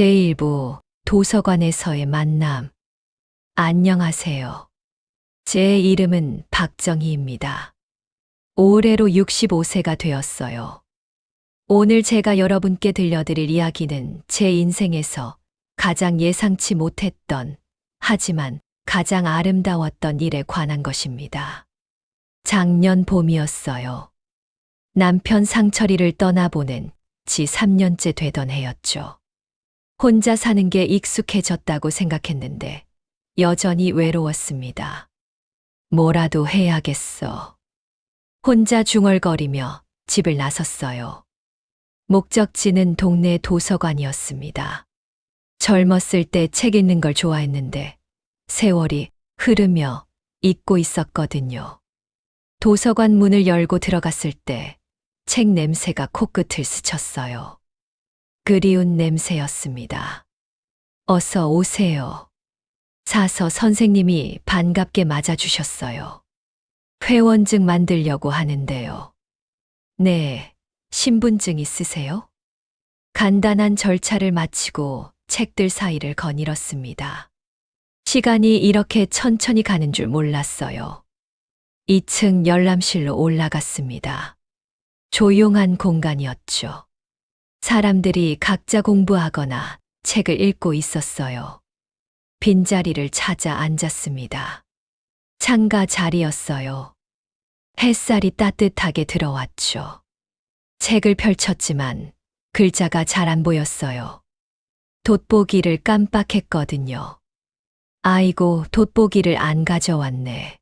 제1부 도서관에서의 만남. 안녕하세요. 제 이름은 박정희입니다. 올해로 65세가 되었어요. 오늘 제가 여러분께 들려드릴 이야기는 제 인생에서 가장 예상치 못했던, 하지만 가장 아름다웠던 일에 관한 것입니다. 작년 봄이었어요. 남편 상철이를 떠나보낸 지 3년째 되던 해였죠. 혼자 사는 게 익숙해졌다고 생각했는데 여전히 외로웠습니다. 뭐라도 해야겠어. 혼자 중얼거리며 집을 나섰어요. 목적지는 동네 도서관이었습니다. 젊었을 때 책 읽는 걸 좋아했는데 세월이 흐르며 잊고 있었거든요. 도서관 문을 열고 들어갔을 때 책 냄새가 코끝을 스쳤어요. 그리운 냄새였습니다. 어서 오세요. 사서 선생님이 반갑게 맞아주셨어요. 회원증 만들려고 하는데요. 네, 신분증 있으세요? 간단한 절차를 마치고 책들 사이를 거닐었습니다. 시간이 이렇게 천천히 가는 줄 몰랐어요. 2층 열람실로 올라갔습니다. 조용한 공간이었죠. 사람들이 각자 공부하거나 책을 읽고 있었어요. 빈자리를 찾아 앉았습니다. 창가 자리였어요. 햇살이 따뜻하게 들어왔죠. 책을 펼쳤지만 글자가 잘 안 보였어요. 돋보기를 깜빡했거든요. 아이고, 돋보기를 안 가져왔네.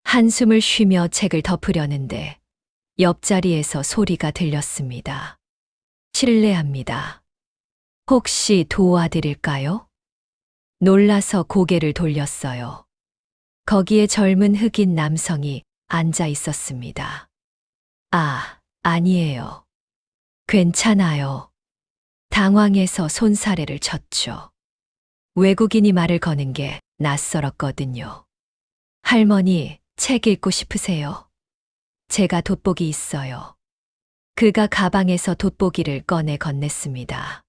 한숨을 쉬며 책을 덮으려는데 옆자리에서 소리가 들렸습니다. 실례합니다. 혹시 도와드릴까요? 놀라서 고개를 돌렸어요. 거기에 젊은 흑인 남성이 앉아 있었습니다. 아니에요. 괜찮아요. 당황해서 손사래를 쳤죠. 외국인이 말을 거는 게 낯설었거든요. 할머니, 책 읽고 싶으세요? 제가 돋보기 있어요. 그가 가방에서 돋보기를 꺼내 건넸습니다.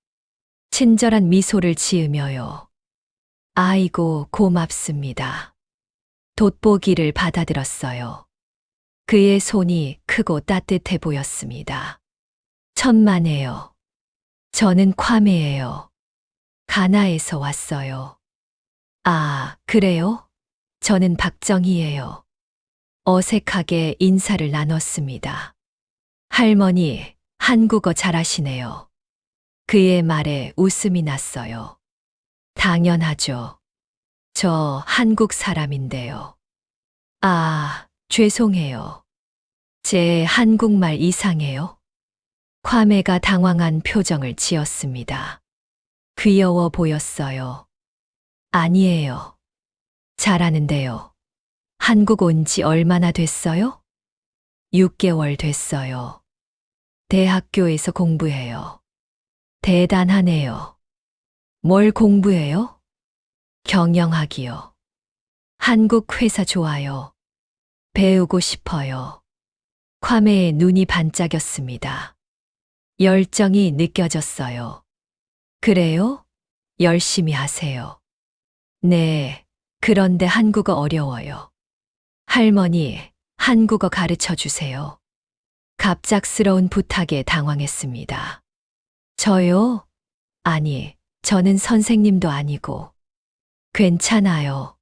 친절한 미소를 지으며요. 아이고, 고맙습니다. 돋보기를 받아들었어요. 그의 손이 크고 따뜻해 보였습니다. 천만에요. 저는 콰메예요. 가나에서 왔어요. 그래요? 저는 박정희예요. 어색하게 인사를 나눴습니다. 할머니, 한국어 잘하시네요. 그의 말에 웃음이 났어요. 당연하죠. 저 한국 사람인데요. 죄송해요. 제 한국말 이상해요? 콰메가 당황한 표정을 지었습니다. 귀여워 보였어요. 아니에요. 잘하는데요. 한국 온 지 얼마나 됐어요? 6개월 됐어요. 대학교에서 공부해요. 대단하네요. 뭘 공부해요? 경영학이요. 한국 회사 좋아요. 배우고 싶어요. 콰메의 눈이 반짝였습니다. 열정이 느껴졌어요. 그래요? 열심히 하세요. 네, 그런데 한국어 어려워요. 할머니, 한국어 가르쳐 주세요. 갑작스러운 부탁에 당황했습니다. 저요? 아니, 저는 선생님도 아니고. 괜찮아요.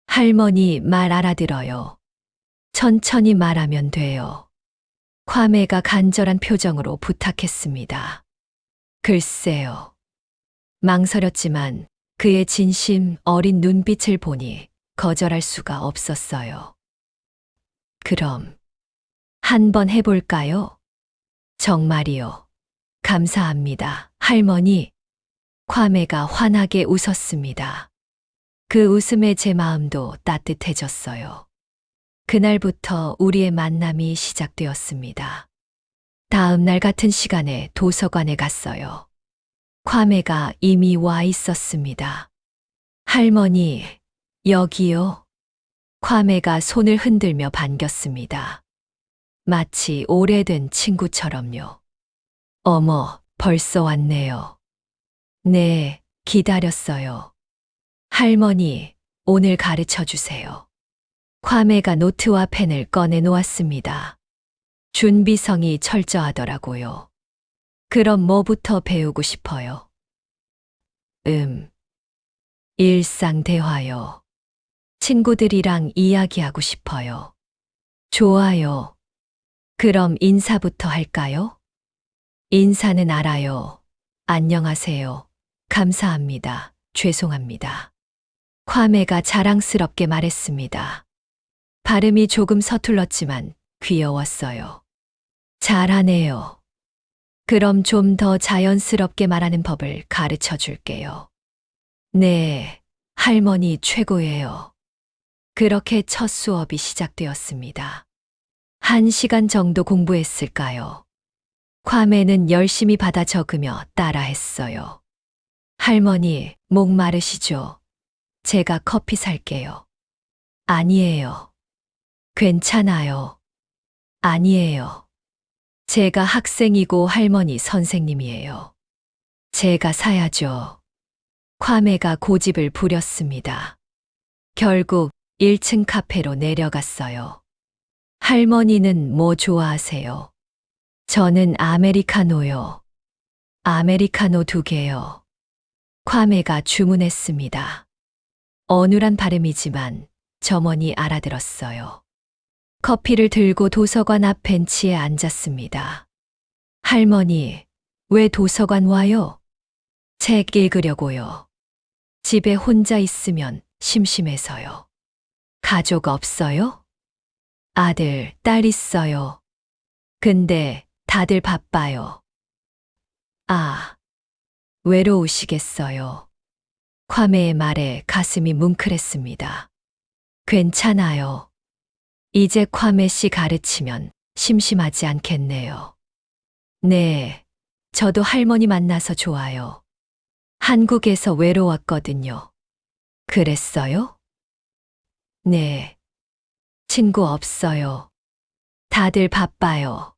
할머니 말 알아들어요. 천천히 말하면 돼요. 콰메가 간절한 표정으로 부탁했습니다. 글쎄요. 망설였지만 그의 진심 어린 눈빛을 보니 거절할 수가 없었어요. 그럼 한번 해볼까요? 정말이요. 감사합니다, 할머니. 콰메가 환하게 웃었습니다. 그 웃음에 제 마음도 따뜻해졌어요. 그날부터 우리의 만남이 시작되었습니다. 다음 날 같은 시간에 도서관에 갔어요. 콰메가 이미 와 있었습니다. 할머니, 여기요. 콰메가 손을 흔들며 반겼습니다. 마치 오래된 친구처럼요. 어머, 벌써 왔네요. 네, 기다렸어요. 할머니, 오늘 가르쳐 주세요. 콰메가 노트와 펜을 꺼내 놓았습니다. 준비성이 철저하더라고요. 그럼 뭐부터 배우고 싶어요? 일상 대화요. 친구들이랑 이야기하고 싶어요. 좋아요. 그럼 인사부터 할까요? 인사는 알아요. 안녕하세요. 감사합니다. 죄송합니다. 콰메가 자랑스럽게 말했습니다. 발음이 조금 서툴렀지만 귀여웠어요. 잘하네요. 그럼 좀 더 자연스럽게 말하는 법을 가르쳐 줄게요. 네, 할머니 최고예요. 그렇게 첫 수업이 시작되었습니다. 1시간 정도 공부했을까요? 콰메는 열심히 받아 적으며 따라했어요. 할머니, 목 마르시죠? 제가 커피 살게요. 아니에요. 괜찮아요. 아니에요. 제가 학생이고 할머니 선생님이에요. 제가 사야죠. 콰메가 고집을 부렸습니다. 결국 1층 카페로 내려갔어요. 할머니는 뭐 좋아하세요? 저는 아메리카노요. 아메리카노 2개요. 콰메가 주문했습니다. 어눌한 발음이지만 점원이 알아들었어요. 커피를 들고 도서관 앞 벤치에 앉았습니다. 할머니, 왜 도서관 와요? 책 읽으려고요. 집에 혼자 있으면 심심해서요. 가족 없어요? 아들, 딸 있어요. 근데 다들 바빠요. 아, 외로우시겠어요. 콰메의 말에 가슴이 뭉클했습니다. 괜찮아요. 이제 콰메 씨 가르치면 심심하지 않겠네요. 네, 저도 할머니 만나서 좋아요. 한국에서 외로웠거든요. 그랬어요? 네. 친구 없어요. 다들 바빠요.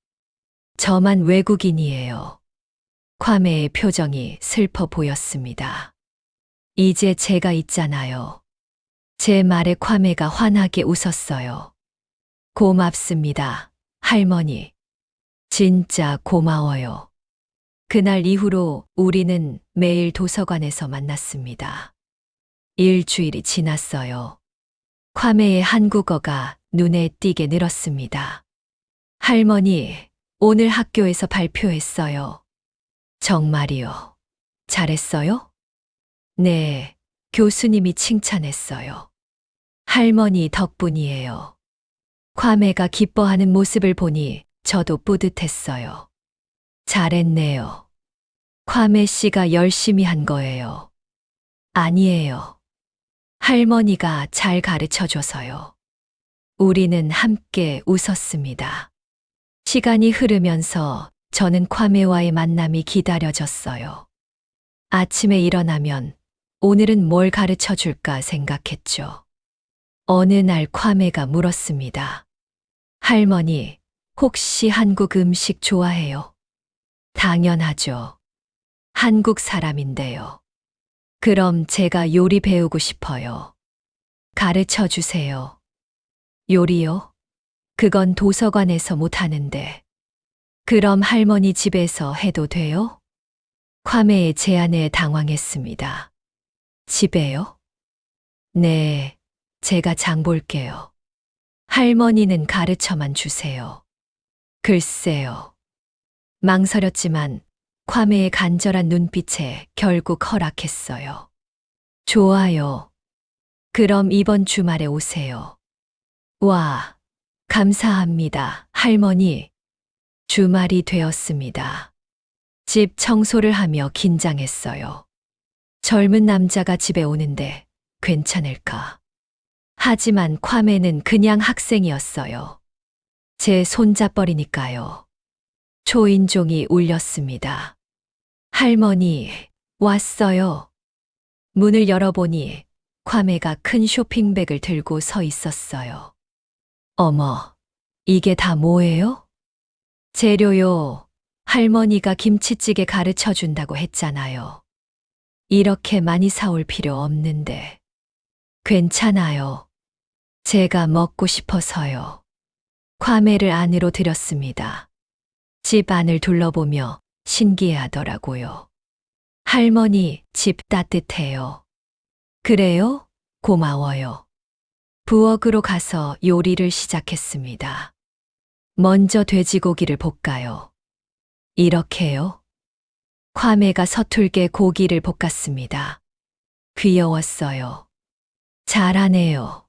저만 외국인이에요. 콰메의 표정이 슬퍼 보였습니다. 이제 제가 있잖아요. 제 말에 콰메가 환하게 웃었어요. 고맙습니다, 할머니. 진짜 고마워요. 그날 이후로 우리는 매일 도서관에서 만났습니다. 일주일이 지났어요. 콰메의 한국어가 눈에 띄게 늘었습니다. 할머니, 오늘 학교에서 발표했어요. 정말이요. 잘했어요? 네, 교수님이 칭찬했어요. 할머니 덕분이에요. 콰메가 기뻐하는 모습을 보니 저도 뿌듯했어요. 잘했네요. 콰메 씨가 열심히 한 거예요. 아니에요. 할머니가 잘 가르쳐 줘서요. 우리는 함께 웃었습니다. 시간이 흐르면서 저는 콰메와의 만남이 기다려졌어요. 아침에 일어나면 오늘은 뭘 가르쳐 줄까 생각했죠. 어느 날 콰메가 물었습니다. 할머니, 혹시 한국 음식 좋아해요? 당연하죠. 한국 사람인데요. 그럼 제가 요리 배우고 싶어요. 가르쳐 주세요. 요리요? 그건 도서관에서 못 하는데. 그럼 할머니 집에서 해도 돼요? 콰메의 제안에 당황했습니다. 집에요? 네, 제가 장 볼게요. 할머니는 가르쳐만 주세요. 글쎄요. 망설였지만 콰메의 간절한 눈빛에 결국 허락했어요. 좋아요. 그럼 이번 주말에 오세요. 와, 감사합니다, 할머니. 주말이 되었습니다. 집 청소를 하며 긴장했어요. 젊은 남자가 집에 오는데 괜찮을까? 하지만 콰메는 그냥 학생이었어요. 제 손잡벌이니까요. 초인종이 울렸습니다. 할머니, 왔어요. 문을 열어보니 콰메가 큰 쇼핑백을 들고 서 있었어요. 어머, 이게 다 뭐예요? 재료요. 할머니가 김치찌개 가르쳐 준다고 했잖아요. 이렇게 많이 사올 필요 없는데. 괜찮아요. 제가 먹고 싶어서요. 과메를 안으로 들였습니다. 집 안을 둘러보며 신기해하더라고요. 할머니, 집 따뜻해요. 그래요? 고마워요. 부엌으로 가서 요리를 시작했습니다. 먼저 돼지고기를 볶아요. 이렇게요? 과메가 서툴게 고기를 볶았습니다. 귀여웠어요. 잘하네요.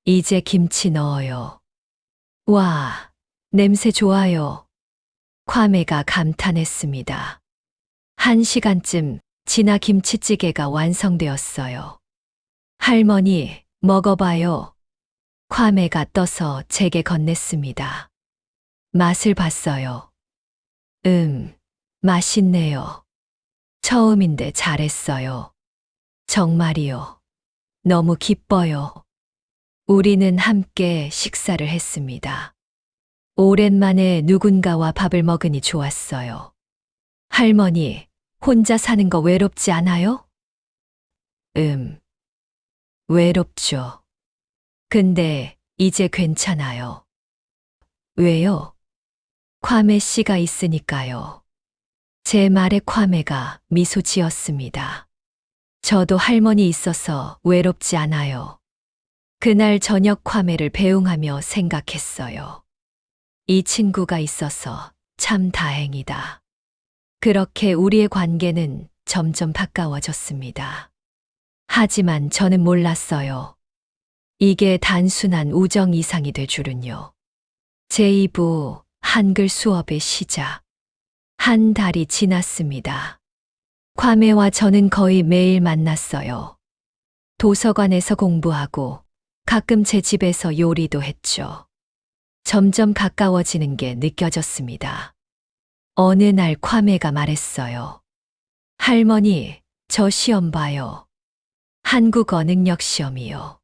이제 김치 넣어요. 와, 냄새 좋아요. 과메가 감탄했습니다. 1시간쯤 지나 김치찌개가 완성되었어요. 할머니, 먹어봐요. 과메가 떠서 제게 건넸습니다. 맛을 봤어요. 맛있네요. 처음인데 잘했어요. 정말이요. 너무 기뻐요. 우리는 함께 식사를 했습니다. 오랜만에 누군가와 밥을 먹으니 좋았어요. 할머니, 혼자 사는 거 외롭지 않아요? 외롭죠. 근데 이제 괜찮아요. 왜요? 과메 씨가 있으니까요. 제 말에 과메가 미소 지었습니다. 저도 할머니 있어서 외롭지 않아요. 그날 저녁 과메를 배웅하며 생각했어요. 이 친구가 있어서 참 다행이다. 그렇게 우리의 관계는 점점 가까워졌습니다. 하지만 저는 몰랐어요. 이게 단순한 우정 이상이 될 줄은요. 제2부 한글 수업의 시작. 한 달이 지났습니다. 과메와 저는 거의 매일 만났어요. 도서관에서 공부하고 가끔 제 집에서 요리도 했죠. 점점 가까워지는 게 느껴졌습니다. 어느 날 과메가 말했어요. 할머니, 저 시험 봐요. 한국어 능력 시험이요.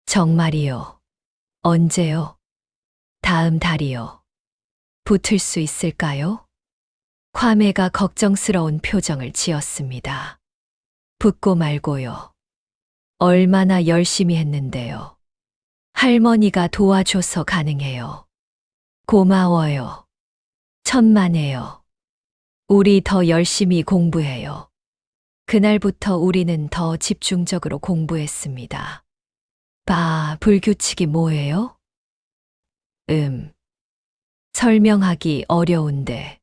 정말이요. 언제요? 다음 달이요. 붙을 수 있을까요? 과메가 걱정스러운 표정을 지었습니다. 붙고 말고요. 얼마나 열심히 했는데요. 할머니가 도와줘서 가능해요. 고마워요. 천만에요. 우리 더 열심히 공부해요. 그날부터 우리는 더 집중적으로 공부했습니다. 불규칙이 뭐예요? 설명하기 어려운데.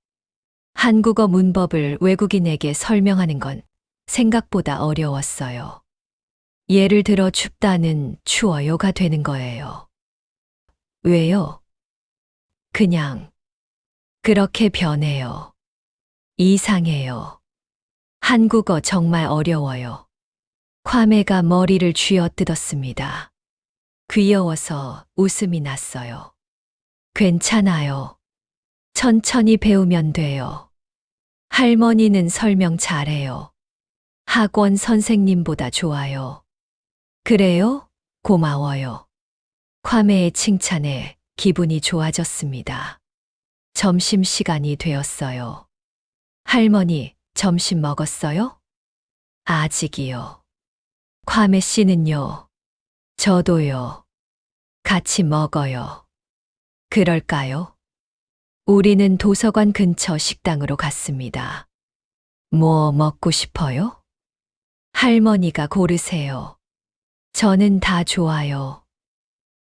한국어 문법을 외국인에게 설명하는 건 생각보다 어려웠어요. 예를 들어 춥다는 추워요가 되는 거예요. 왜요? 그냥 그렇게 변해요. 이상해요. 한국어 정말 어려워요. 과메가 머리를 쥐어뜯었습니다. 귀여워서 웃음이 났어요. 괜찮아요. 천천히 배우면 돼요. 할머니는 설명 잘해요. 학원 선생님보다 좋아요. 그래요? 고마워요. 과메의 칭찬에 기분이 좋아졌습니다. 점심시간이 되었어요. 할머니, 점심 먹었어요? 아직이요. 과메 씨는요? 저도요. 같이 먹어요. 그럴까요? 우리는 도서관 근처 식당으로 갔습니다. 뭐 먹고 싶어요? 할머니가 고르세요. 저는 다 좋아요.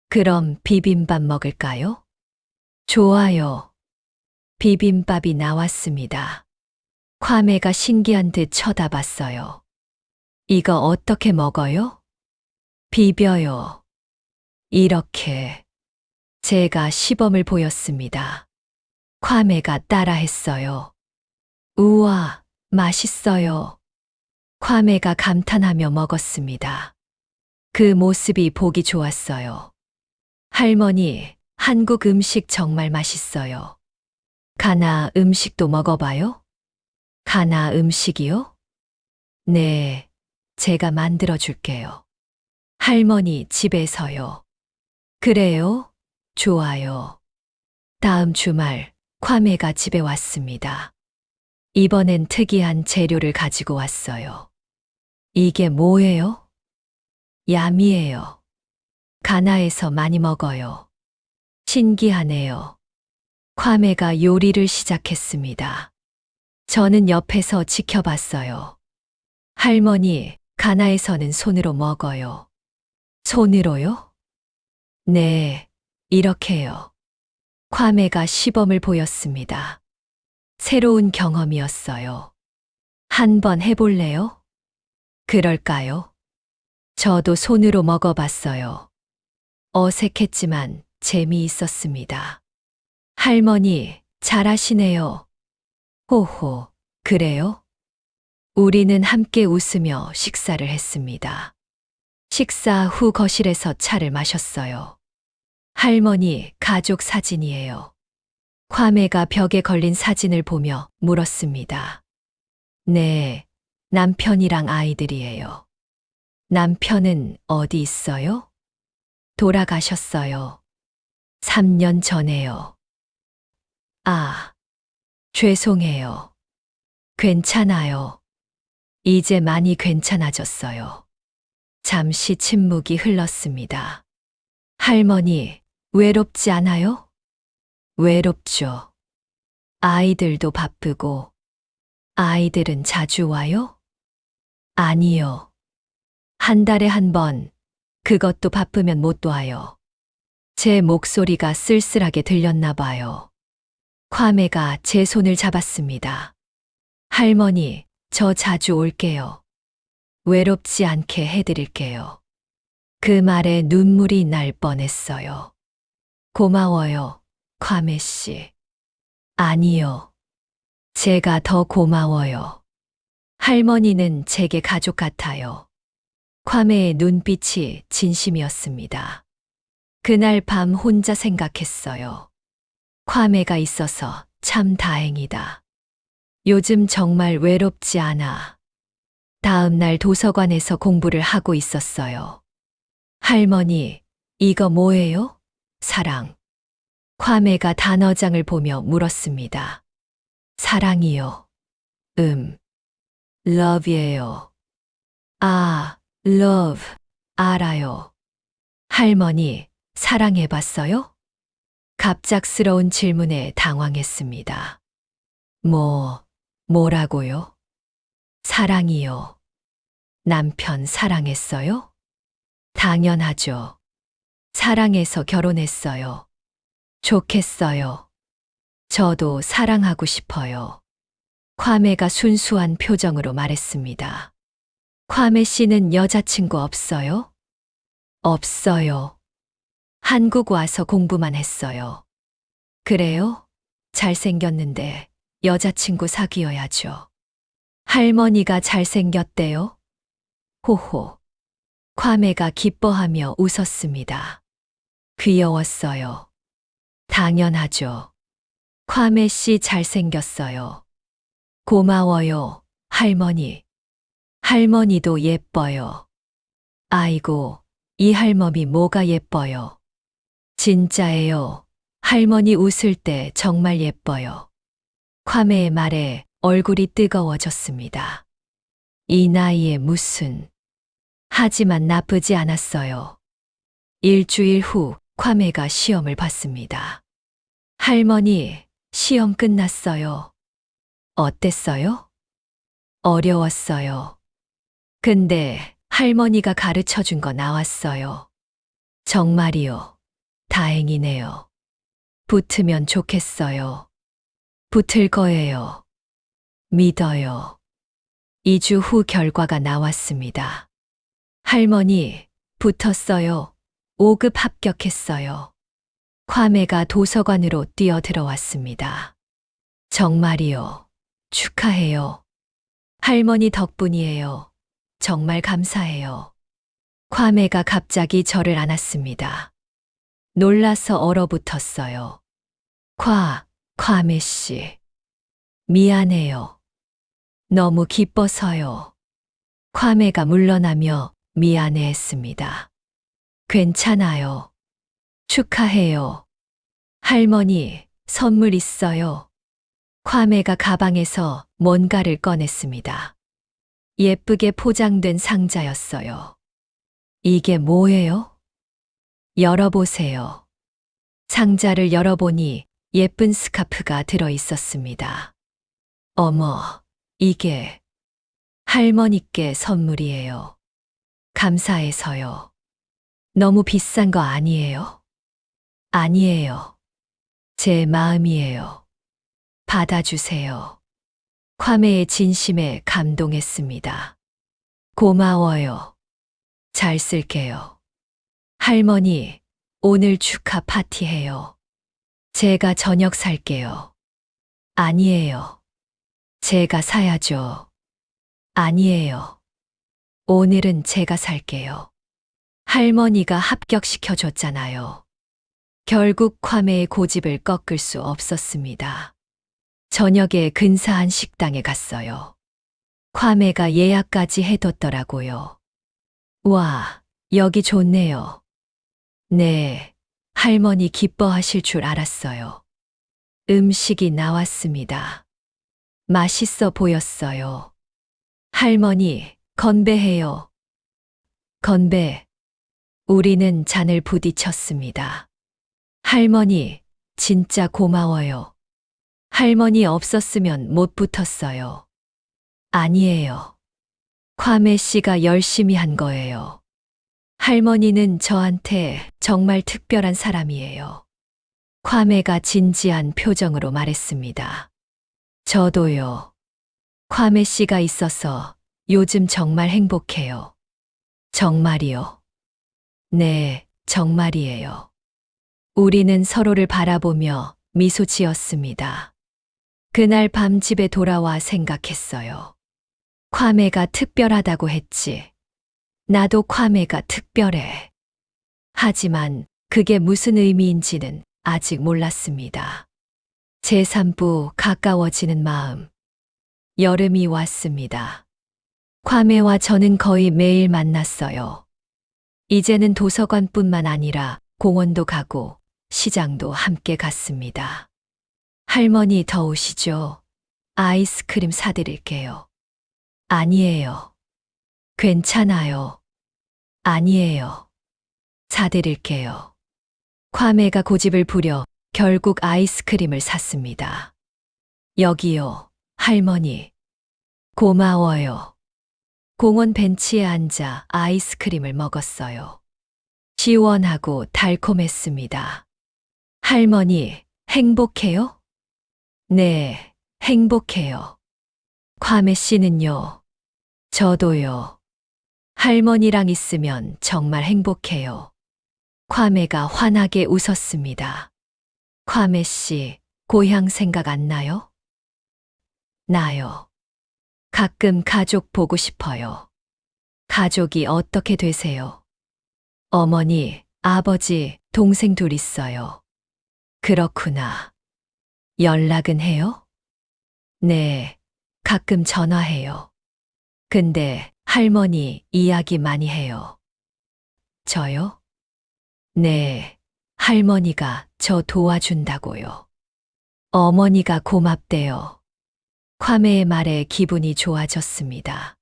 그럼 비빔밥 먹을까요? 좋아요. 비빔밥이 나왔습니다. 과메가 신기한 듯 쳐다봤어요. 이거 어떻게 먹어요? 비벼요. 이렇게. 제가 시범을 보였습니다. 과메가 따라했어요. 우와, 맛있어요. 과메가 감탄하며 먹었습니다. 그 모습이 보기 좋았어요. 할머니, 한국 음식 정말 맛있어요. 가나 음식도 먹어봐요? 가나 음식이요? 네, 제가 만들어 줄게요. 할머니 집에서요. 그래요? 좋아요. 다음 주말, 과메가 집에 왔습니다. 이번엔 특이한 재료를 가지고 왔어요. 이게 뭐예요? 얌이에요. 가나에서 많이 먹어요. 신기하네요. 콰메가 요리를 시작했습니다. 저는 옆에서 지켜봤어요. 할머니, 가나에서는 손으로 먹어요. 손으로요? 네, 이렇게요. 콰메가 시범을 보였습니다. 새로운 경험이었어요. 한번 해볼래요? 그럴까요? 저도 손으로 먹어봤어요. 어색했지만 재미있었습니다. 할머니, 잘하시네요. 호호, 그래요? 우리는 함께 웃으며 식사를 했습니다. 식사 후 거실에서 차를 마셨어요. 할머니, 가족 사진이에요. 콰메가 벽에 걸린 사진을 보며 물었습니다. 네, 남편이랑 아이들이에요. 남편은 어디 있어요? 돌아가셨어요. 3년 전에요. 아, 죄송해요. 괜찮아요. 이제 많이 괜찮아졌어요. 잠시 침묵이 흘렀습니다. 할머니, 외롭지 않아요? 외롭죠. 아이들도 바쁘고. 아이들은 자주 와요? 아니요. 한 달에 한 번, 그것도 바쁘면 못 와요. 제 목소리가 쓸쓸하게 들렸나 봐요. 콰메가 제 손을 잡았습니다. 할머니, 저 자주 올게요. 외롭지 않게 해드릴게요. 그 말에 눈물이 날 뻔했어요. 고마워요, 콰메 씨. 아니요. 제가 더 고마워요. 할머니는 제게 가족 같아요. 콰메의 눈빛이 진심이었습니다. 그날 밤 혼자 생각했어요. 콰메가 있어서 참 다행이다. 요즘 정말 외롭지 않아. 다음 날 도서관에서 공부를 하고 있었어요. 할머니, 이거 뭐예요? 사랑. 콰메가 단어장을 보며 물었습니다. 사랑이요. love예요. 아, love. 알아요. 할머니, 사랑해봤어요? 갑작스러운 질문에 당황했습니다. 뭐라고요? 사랑이요. 남편 사랑했어요? 당연하죠. 사랑해서 결혼했어요. 좋겠어요. 저도 사랑하고 싶어요. 콰메가 순수한 표정으로 말했습니다. 콰메 씨는 여자친구 없어요? 없어요. 한국 와서 공부만 했어요. 그래요? 잘생겼는데 여자친구 사귀어야죠. 할머니가 잘생겼대요? 호호. 콰메가 기뻐하며 웃었습니다. 귀여웠어요. 당연하죠. 콰메 씨 잘생겼어요. 고마워요, 할머니. 할머니도 예뻐요. 아이고, 이 할멈이 뭐가 예뻐요. 진짜예요. 할머니 웃을 때 정말 예뻐요. 콰메의 말에 얼굴이 뜨거워졌습니다. 이 나이에 무슨. 하지만 나쁘지 않았어요. 일주일 후 콰메가 시험을 봤습니다. 할머니, 시험 끝났어요. 어땠어요? 어려웠어요. 근데 할머니가 가르쳐 준 거 나왔어요. 정말이요. 다행이네요. 붙으면 좋겠어요. 붙을 거예요. 믿어요. 2주 후 결과가 나왔습니다. 할머니, 붙었어요. 5급 합격했어요. 콰메가 도서관으로 뛰어들어왔습니다. 정말이요. 축하해요. 할머니 덕분이에요. 정말 감사해요. 콰메가 갑자기 저를 안았습니다. 놀라서 얼어붙었어요. 콰메 씨. 미안해요. 너무 기뻐서요. 콰메가 물러나며 미안해했습니다. 괜찮아요. 축하해요. 할머니, 선물 있어요. 콰메가 가방에서 뭔가를 꺼냈습니다. 예쁘게 포장된 상자였어요. 이게 뭐예요? 열어보세요. 상자를 열어보니 예쁜 스카프가 들어 있었습니다. 어머, 이게 할머니께 선물이에요. 감사해서요. 너무 비싼 거 아니에요? 아니에요. 제 마음이에요. 받아주세요. 콰메의 진심에 감동했습니다. 고마워요. 잘 쓸게요. 할머니, 오늘 축하 파티해요. 제가 저녁 살게요. 아니에요. 제가 사야죠. 아니에요. 오늘은 제가 살게요. 할머니가 합격시켜줬잖아요. 결국 콰메의 고집을 꺾을 수 없었습니다. 저녁에 근사한 식당에 갔어요. 콰메가 예약까지 해뒀더라고요. 와, 여기 좋네요. 네, 할머니 기뻐하실 줄 알았어요. 음식이 나왔습니다. 맛있어 보였어요. 할머니, 건배해요. 건배. 우리는 잔을 부딪혔습니다. 할머니, 진짜 고마워요. 할머니 없었으면 못 붙었어요. 아니에요. 콰메 씨가 열심히 한 거예요. 할머니는 저한테 정말 특별한 사람이에요. 콰메가 진지한 표정으로 말했습니다. 저도요. 콰메 씨가 있어서 요즘 정말 행복해요. 정말이요. 네, 정말이에요. 우리는 서로를 바라보며 미소 지었습니다. 그날 밤 집에 돌아와 생각했어요. 콰메가 특별하다고 했지. 나도 콰메가 특별해. 하지만 그게 무슨 의미인지는 아직 몰랐습니다. 제3부 가까워지는 마음. 여름이 왔습니다. 콰메와 저는 거의 매일 만났어요. 이제는 도서관뿐만 아니라 공원도 가고 시장도 함께 갔습니다. 할머니 더우시죠? 아이스크림 사드릴게요. 아니에요. 괜찮아요. 아니에요. 사드릴게요. 콰메가 고집을 부려 결국 아이스크림을 샀습니다. 여기요, 할머니. 고마워요. 공원 벤치에 앉아 아이스크림을 먹었어요. 시원하고 달콤했습니다. 할머니, 행복해요? 네, 행복해요. 콰메 씨는요? 저도요. 할머니랑 있으면 정말 행복해요. 콰메가 환하게 웃었습니다. 콰메 씨, 고향 생각 안 나요? 나요. 가끔 가족 보고 싶어요. 가족이 어떻게 되세요? 어머니, 아버지, 동생 둘 있어요. 그렇구나. 연락은 해요? 네, 가끔 전화해요. 근데 할머니 이야기 많이 해요. 저요? 네, 할머니가 저 도와준다고요. 어머니가 고맙대요. 콰메의 말에 기분이 좋아졌습니다.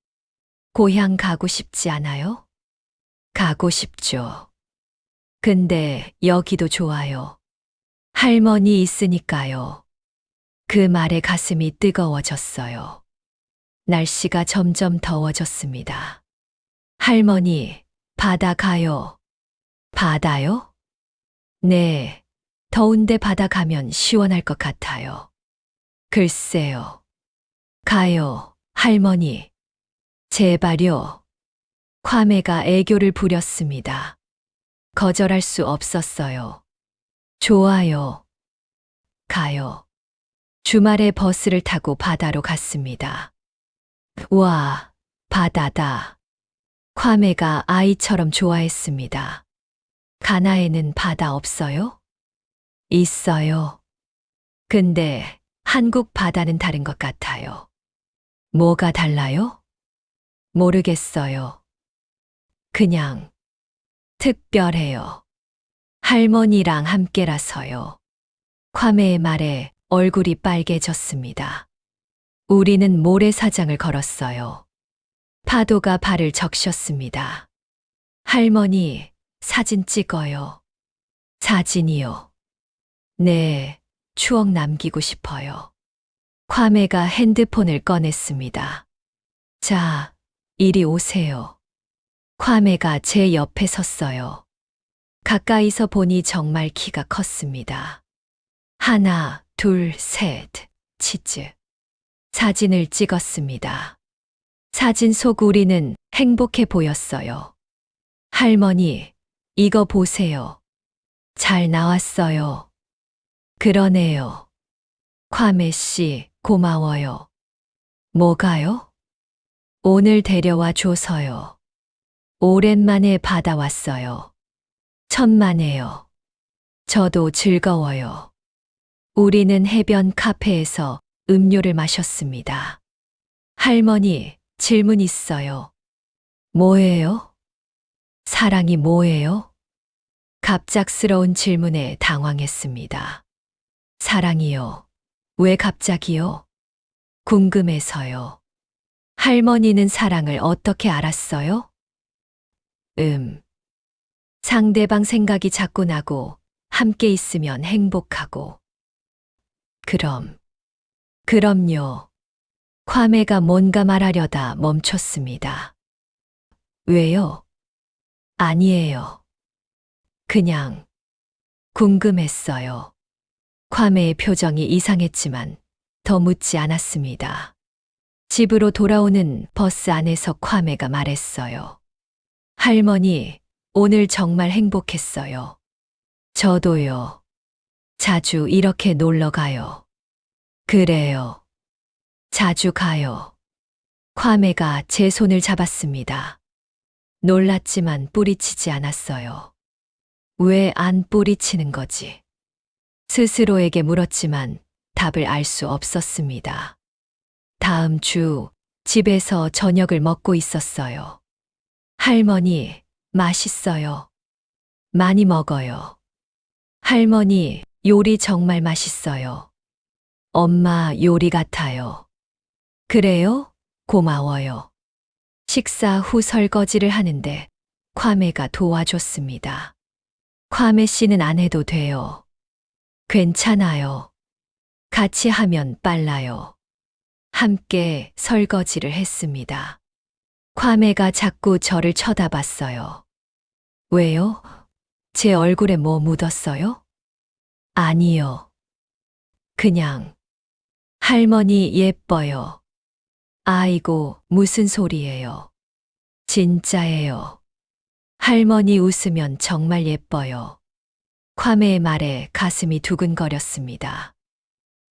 고향 가고 싶지 않아요? 가고 싶죠. 근데 여기도 좋아요. 할머니 있으니까요. 그 말에 가슴이 뜨거워졌어요. 날씨가 점점 더워졌습니다. 할머니, 바다 가요. 바다요? 네, 더운데 바다 가면 시원할 것 같아요. 글쎄요. 가요, 할머니. 제발요. 콰메가 애교를 부렸습니다. 거절할 수 없었어요. 좋아요. 가요. 주말에 버스를 타고 바다로 갔습니다. 와, 바다다. 콰메가 아이처럼 좋아했습니다. 가나에는 바다 없어요? 있어요. 근데 한국 바다는 다른 것 같아요. 뭐가 달라요? 모르겠어요. 그냥 특별해요. 할머니랑 함께라서요. 콰메의 말에 얼굴이 빨개졌습니다. 우리는 모래사장을 걸었어요. 파도가 발을 적셨습니다. 할머니, 사진 찍어요. 사진이요. 네, 추억 남기고 싶어요. 콰메가 핸드폰을 꺼냈습니다. 자, 이리 오세요. 콰메가 제 옆에 섰어요. 가까이서 보니 정말 키가 컸습니다. 하나, 둘, 셋, 치즈. 사진을 찍었습니다. 사진 속 우리는 행복해 보였어요. 할머니, 이거 보세요. 잘 나왔어요. 그러네요. 콰메 씨, 고마워요. 뭐가요? 오늘 데려와 줘서요. 오랜만에 받아왔어요. 천만에요. 저도 즐거워요. 우리는 해변 카페에서 음료를 마셨습니다. 할머니, 질문 있어요. 뭐예요? 사랑이 뭐예요? 갑작스러운 질문에 당황했습니다. 사랑이요. 왜 갑자기요? 궁금해서요. 할머니는 사랑을 어떻게 알았어요? 상대방 생각이 자꾸 나고 함께 있으면 행복하고. 그럼요. 콰메가 뭔가 말하려다 멈췄습니다. 왜요? 아니에요. 그냥 궁금했어요. 콰메의 표정이 이상했지만 더 묻지 않았습니다. 집으로 돌아오는 버스 안에서 콰메가 말했어요. 할머니, 오늘 정말 행복했어요. 저도요. 자주 이렇게 놀러 가요. 그래요. 자주 가요. 콰메가 제 손을 잡았습니다. 놀랐지만 뿌리치지 않았어요. 왜 안 뿌리치는 거지? 스스로에게 물었지만 답을 알 수 없었습니다. 다음 주 집에서 저녁을 먹고 있었어요. 할머니, 맛있어요. 많이 먹어요. 할머니, 요리 정말 맛있어요. 엄마 요리 같아요. 그래요? 고마워요. 식사 후 설거지를 하는데 콰메가 도와줬습니다. 콰메 씨는 안 해도 돼요. 괜찮아요. 같이 하면 빨라요. 함께 설거지를 했습니다. 콰메가 자꾸 저를 쳐다봤어요. 왜요? 제 얼굴에 뭐 묻었어요? 아니요. 그냥 할머니 예뻐요. 아이고, 무슨 소리예요. 진짜예요. 할머니 웃으면 정말 예뻐요. 콰메의 말에 가슴이 두근거렸습니다.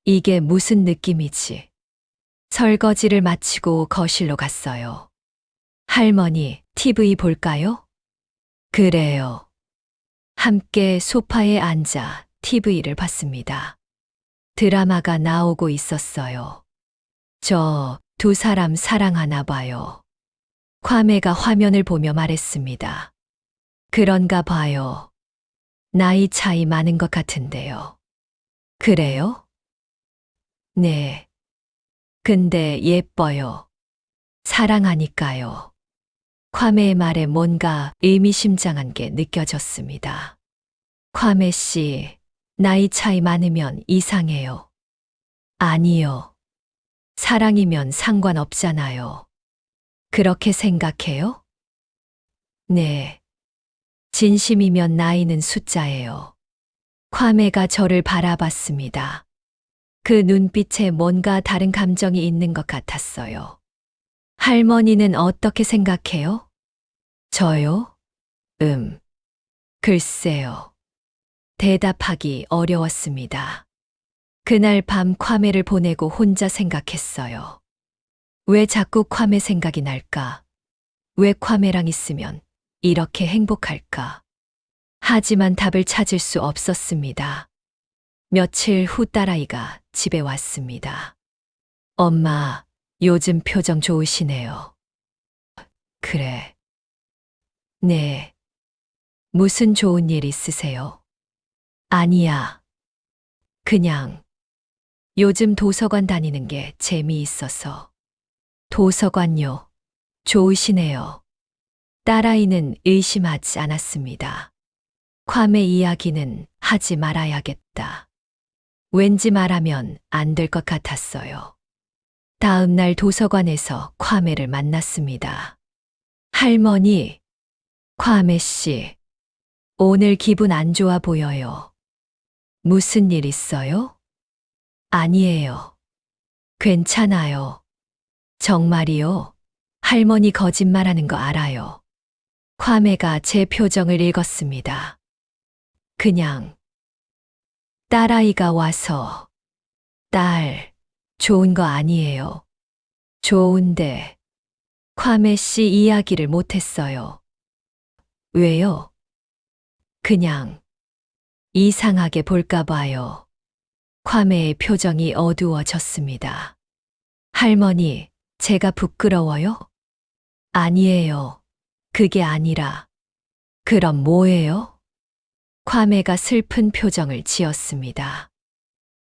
이게 무슨 느낌이지? 설거지를 마치고 거실로 갔어요. 할머니, TV 볼까요? 그래요. 함께 소파에 앉아 TV를 봤습니다. 드라마가 나오고 있었어요. 저 두 사람 사랑하나 봐요. 콰메가 화면을 보며 말했습니다. 그런가 봐요. 나이 차이 많은 것 같은데요. 그래요? 네. 근데 예뻐요. 사랑하니까요. 콰메의 말에 뭔가 의미심장한 게 느껴졌습니다. 콰메 씨, 나이 차이 많으면 이상해요. 아니요. 사랑이면 상관없잖아요. 그렇게 생각해요? 네. 진심이면 나이는 숫자예요. 콰메가 저를 바라봤습니다. 그 눈빛에 뭔가 다른 감정이 있는 것 같았어요. 할머니는 어떻게 생각해요? 저요? 글쎄요. 대답하기 어려웠습니다. 그날 밤 콰메를 보내고 혼자 생각했어요. 왜 자꾸 콰메 생각이 날까? 왜 콰메랑 있으면 이렇게 행복할까? 하지만 답을 찾을 수 없었습니다. 며칠 후 딸아이가 집에 왔습니다. 엄마, 요즘 표정 좋으시네요. 그래. 네. 무슨 좋은 일 있으세요? 아니야. 그냥 요즘 도서관 다니는 게 재미있어서. 도서관요. 좋으시네요. 딸아이는 의심하지 않았습니다. 괌의 이야기는 하지 말아야겠다. 왠지 말하면 안 될 것 같았어요. 다음 날 도서관에서 괌애를 만났습니다. 할머니, 괌애 씨, 오늘 기분 안 좋아 보여요. 무슨 일 있어요? 아니에요. 괜찮아요. 정말이요? 할머니 거짓말하는 거 알아요. 괌애가 제 표정을 읽었습니다. 그냥 딸아이가 와서 딸, 좋은 거 아니에요. 좋은데 괌애 씨 이야기를 못했어요. 왜요? 그냥 이상하게 볼까 봐요. 괌애의 표정이 어두워졌습니다. 할머니, 제가 부끄러워요? 아니에요. 그게 아니라. 그럼 뭐예요? 괌애가 슬픈 표정을 지었습니다.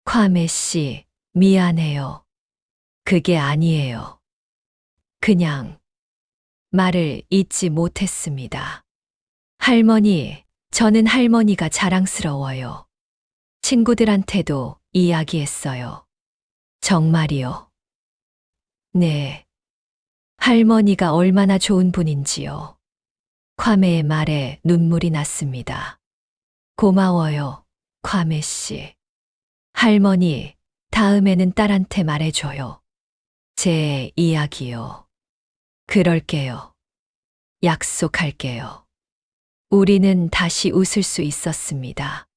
괌애 씨, 미안해요. 그게 아니에요. 그냥 말을 잇지 못했습니다. 할머니, 저는 할머니가 자랑스러워요. 친구들한테도 이야기했어요. 정말이요? 네. 할머니가 얼마나 좋은 분인지요. 괌애의 말에 눈물이 났습니다. 고마워요, 괌애 씨. 할머니, 다음에는 딸한테 말해줘요. 제 이야기요. 그럴게요. 약속할게요. 우리는 다시 웃을 수 있었습니다.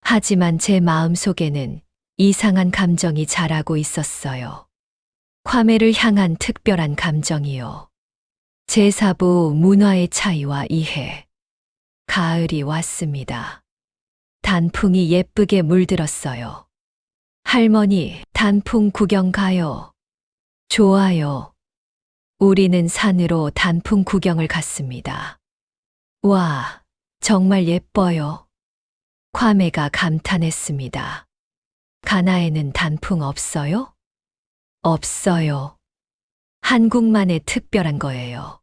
하지만 제 마음속에는 이상한 감정이 자라고 있었어요. 괌애를 향한 특별한 감정이요. 제4부 문화의 차이와 이해. 가을이 왔습니다. 단풍이 예쁘게 물들었어요. 할머니, 단풍 구경 가요. 좋아요. 우리는 산으로 단풍 구경을 갔습니다. 와, 정말 예뻐요. 괌애가 감탄했습니다. 가나에는 단풍 없어요? 없어요. 한국만의 특별한 거예요.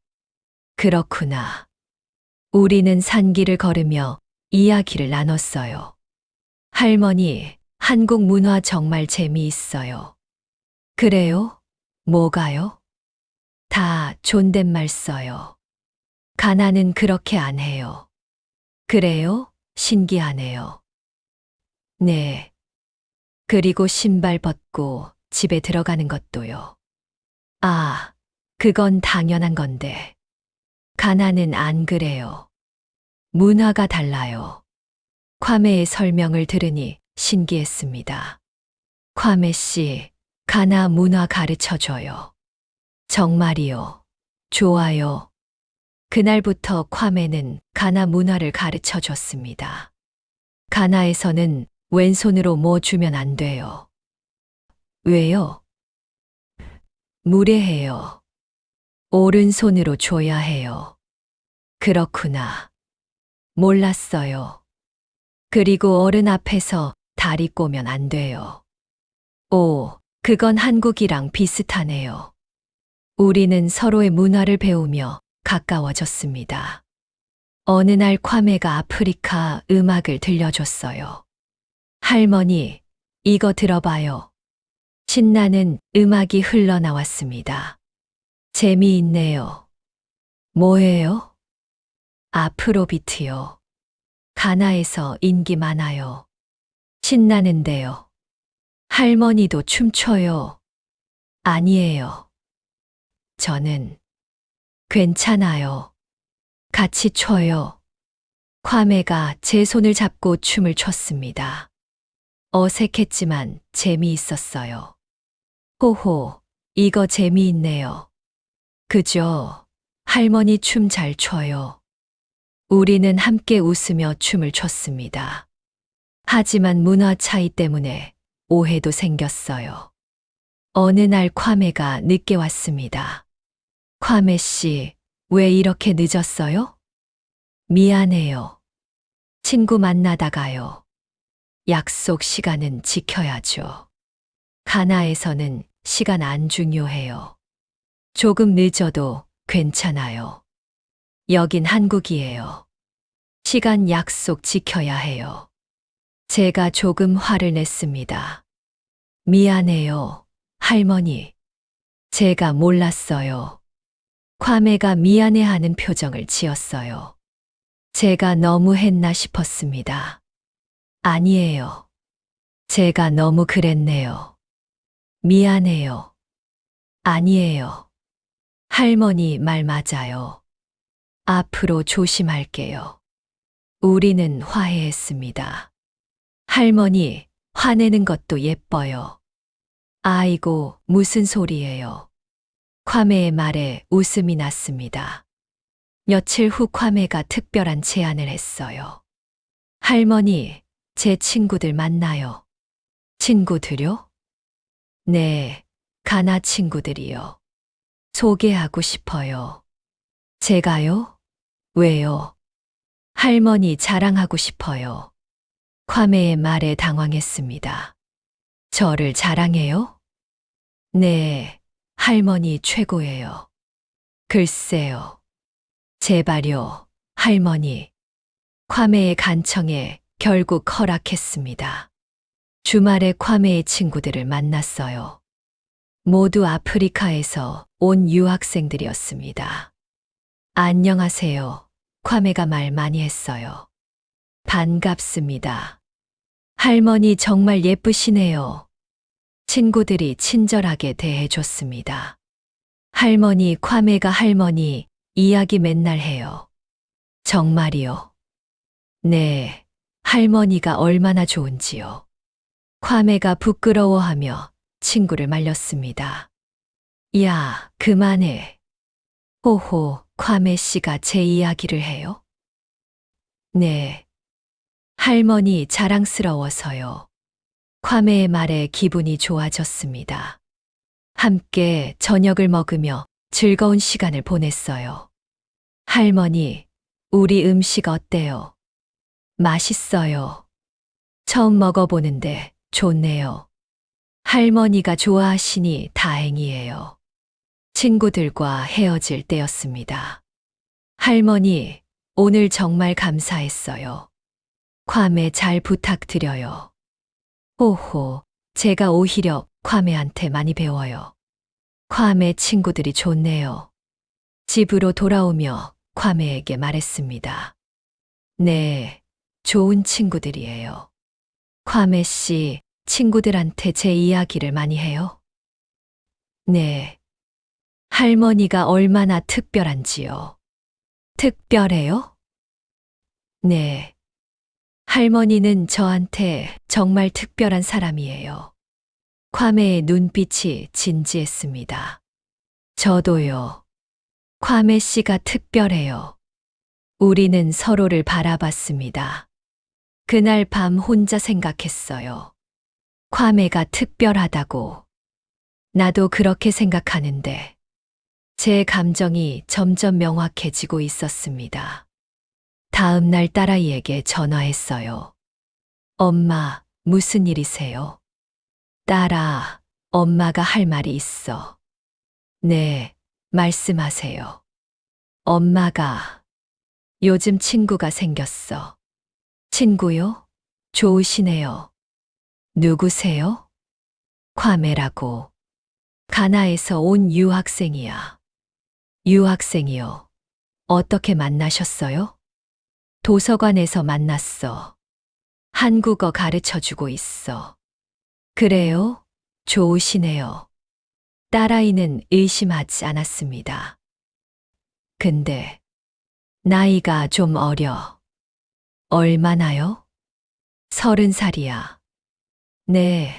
그렇구나. 우리는 산길을 걸으며 이야기를 나눴어요. 할머니, 한국 문화 정말 재미있어요. 그래요? 뭐가요? 다 존댓말 써요. 가나는 그렇게 안 해요. 그래요? 신기하네요. 네. 그리고 신발 벗고 집에 들어가는 것도요. 아, 그건 당연한 건데. 가나는 안 그래요. 문화가 달라요. 괌애의 설명을 들으니 신기했습니다. 괌애 씨, 가나 문화 가르쳐 줘요. 정말이요. 좋아요. 그날부터 괌애는 가나 문화를 가르쳐 줬습니다. 가나에서는 왼손으로 뭐 주면 안 돼요. 왜요? 무례해요. 오른손으로 줘야 해요. 그렇구나. 몰랐어요. 그리고 어른 앞에서 다리 꼬면 안 돼요. 오, 그건 한국이랑 비슷하네요. 우리는 서로의 문화를 배우며 가까워졌습니다. 어느 날 괌애가 아프리카 음악을 들려줬어요. 할머니, 이거 들어봐요. 신나는 음악이 흘러나왔습니다. 재미있네요. 뭐예요? 아프로비트요. 가나에서 인기 많아요. 신나는데요. 할머니도 춤춰요. 아니에요. 저는 괜찮아요. 같이 춰요. 괌애가 제 손을 잡고 춤을 췄습니다. 어색했지만 재미있었어요. 호호, 이거 재미있네요. 그죠? 할머니 춤 잘 춰요. 우리는 함께 웃으며 춤을 췄습니다. 하지만 문화 차이 때문에 오해도 생겼어요. 어느 날 괌애가 늦게 왔습니다. 괌애 씨, 왜 이렇게 늦었어요? 미안해요. 친구 만나다가요. 약속 시간은 지켜야죠. 가나에서는 시간 안 중요해요. 조금 늦어도 괜찮아요. 여긴 한국이에요. 시간 약속 지켜야 해요. 제가 조금 화를 냈습니다. 미안해요, 할머니. 제가 몰랐어요. 과메가 미안해하는 표정을 지었어요. 제가 너무 했나 싶었습니다. 아니에요. 제가 너무 그랬네요. 미안해요. 아니에요. 할머니 말 맞아요. 앞으로 조심할게요. 우리는 화해했습니다. 할머니, 화내는 것도 예뻐요. 아이고, 무슨 소리예요. 과메의 말에 웃음이 났습니다. 며칠 후 과메가 특별한 제안을 했어요. 할머니, 제 친구들 만나요. 친구들요? 네, 가나 친구들이요. 소개하고 싶어요. 제가요? 왜요? 할머니 자랑하고 싶어요. 과메의 말에 당황했습니다. 저를 자랑해요? 네, 할머니 최고예요. 글쎄요. 제발요, 할머니. 과메의 간청에 결국 허락했습니다. 주말에 과메의 친구들을 만났어요. 모두 아프리카에서 온 유학생들이었습니다. 안녕하세요. 과메가 말 많이 했어요. 반갑습니다. 할머니 정말 예쁘시네요. 친구들이 친절하게 대해줬습니다. 할머니, 과메가 할머니 이야기 맨날 해요. 정말이요? 네, 할머니가 얼마나 좋은지요. 과메가 부끄러워하며 친구를 말렸습니다. 야, 그만해. 호호, 과메 씨가 제 이야기를 해요? 네. 할머니 자랑스러워서요. 과메의 말에 기분이 좋아졌습니다. 함께 저녁을 먹으며 즐거운 시간을 보냈어요. 할머니, 우리 음식 어때요? 맛있어요. 처음 먹어보는데 좋네요. 할머니가 좋아하시니 다행이에요. 친구들과 헤어질 때였습니다. 할머니, 오늘 정말 감사했어요. 과메 잘 부탁드려요. 호호, 제가 오히려 과메한테 많이 배워요. 과메 친구들이 좋네요. 집으로 돌아오며 과메에게 말했습니다. 네, 좋은 친구들이에요. 과메 씨, 친구들한테 제 이야기를 많이 해요? 네. 할머니가 얼마나 특별한지요. 특별해요? 네. 할머니는 저한테 정말 특별한 사람이에요. 과메의 눈빛이 진지했습니다. 저도요. 과메 씨가 특별해요. 우리는 서로를 바라봤습니다. 그날 밤 혼자 생각했어요. 과메가 특별하다고. 나도 그렇게 생각하는데 제 감정이 점점 명확해지고 있었습니다. 다음 날 딸아이에게 전화했어요. 엄마, 무슨 일이세요? 딸아, 엄마가 할 말이 있어. 네, 말씀하세요. 엄마가 요즘 친구가 생겼어. 친구요? 좋으시네요. 누구세요? 과메라고. 가나에서 온 유학생이야. 유학생이요. 어떻게 만나셨어요? 도서관에서 만났어. 한국어 가르쳐 주고 있어. 그래요? 좋으시네요. 딸아이는 의심하지 않았습니다. 근데 나이가 좀 어려. 얼마나요? 30살이야. 네.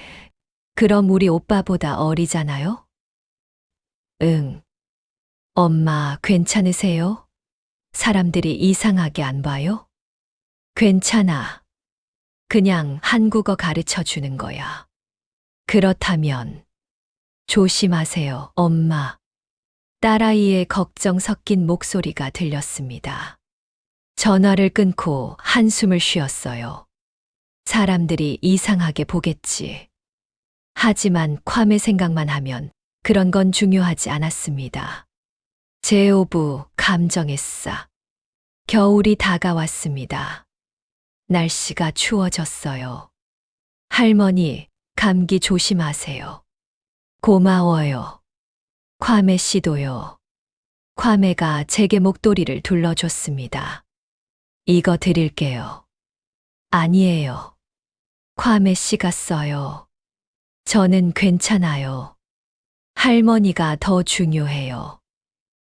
그럼 우리 오빠보다 어리잖아요? 응. 엄마 괜찮으세요? 사람들이 이상하게 안 봐요? 괜찮아. 그냥 한국어 가르쳐 주는 거야. 그렇다면 조심하세요, 엄마. 딸아이의 걱정 섞인 목소리가 들렸습니다. 전화를 끊고 한숨을 쉬었어요. 사람들이 이상하게 보겠지. 하지만 괌의 생각만 하면 그런 건 중요하지 않았습니다. 제오부 감정했사. 겨울이 다가왔습니다. 날씨가 추워졌어요. 할머니, 감기 조심하세요. 고마워요. 괌의 씨도요. 괌애가 제게 목도리를 둘러줬습니다. 이거 드릴게요. 아니에요. 괌의 씨가 써요. 저는 괜찮아요. 할머니가 더 중요해요.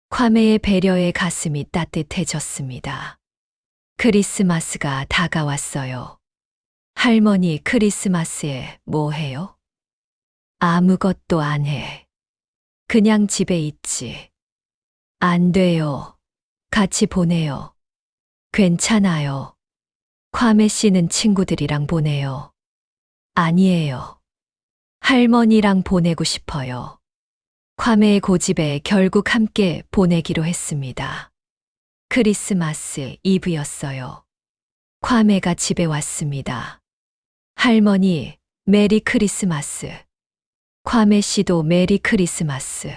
괌애의 배려에 가슴이 따뜻해졌습니다. 크리스마스가 다가왔어요. 할머니, 크리스마스에 뭐 해요? 아무것도 안 해. 그냥 집에 있지. 안 돼요. 같이 보내요. 괜찮아요. 괌애 씨는 친구들이랑 보내요. 아니에요. 할머니랑 보내고 싶어요. 괌애의 고집에 결국 함께 보내기로 했습니다. 크리스마스 이브였어요. 괌애가 집에 왔습니다. 할머니, 메리 크리스마스. 괌애 씨도 메리 크리스마스.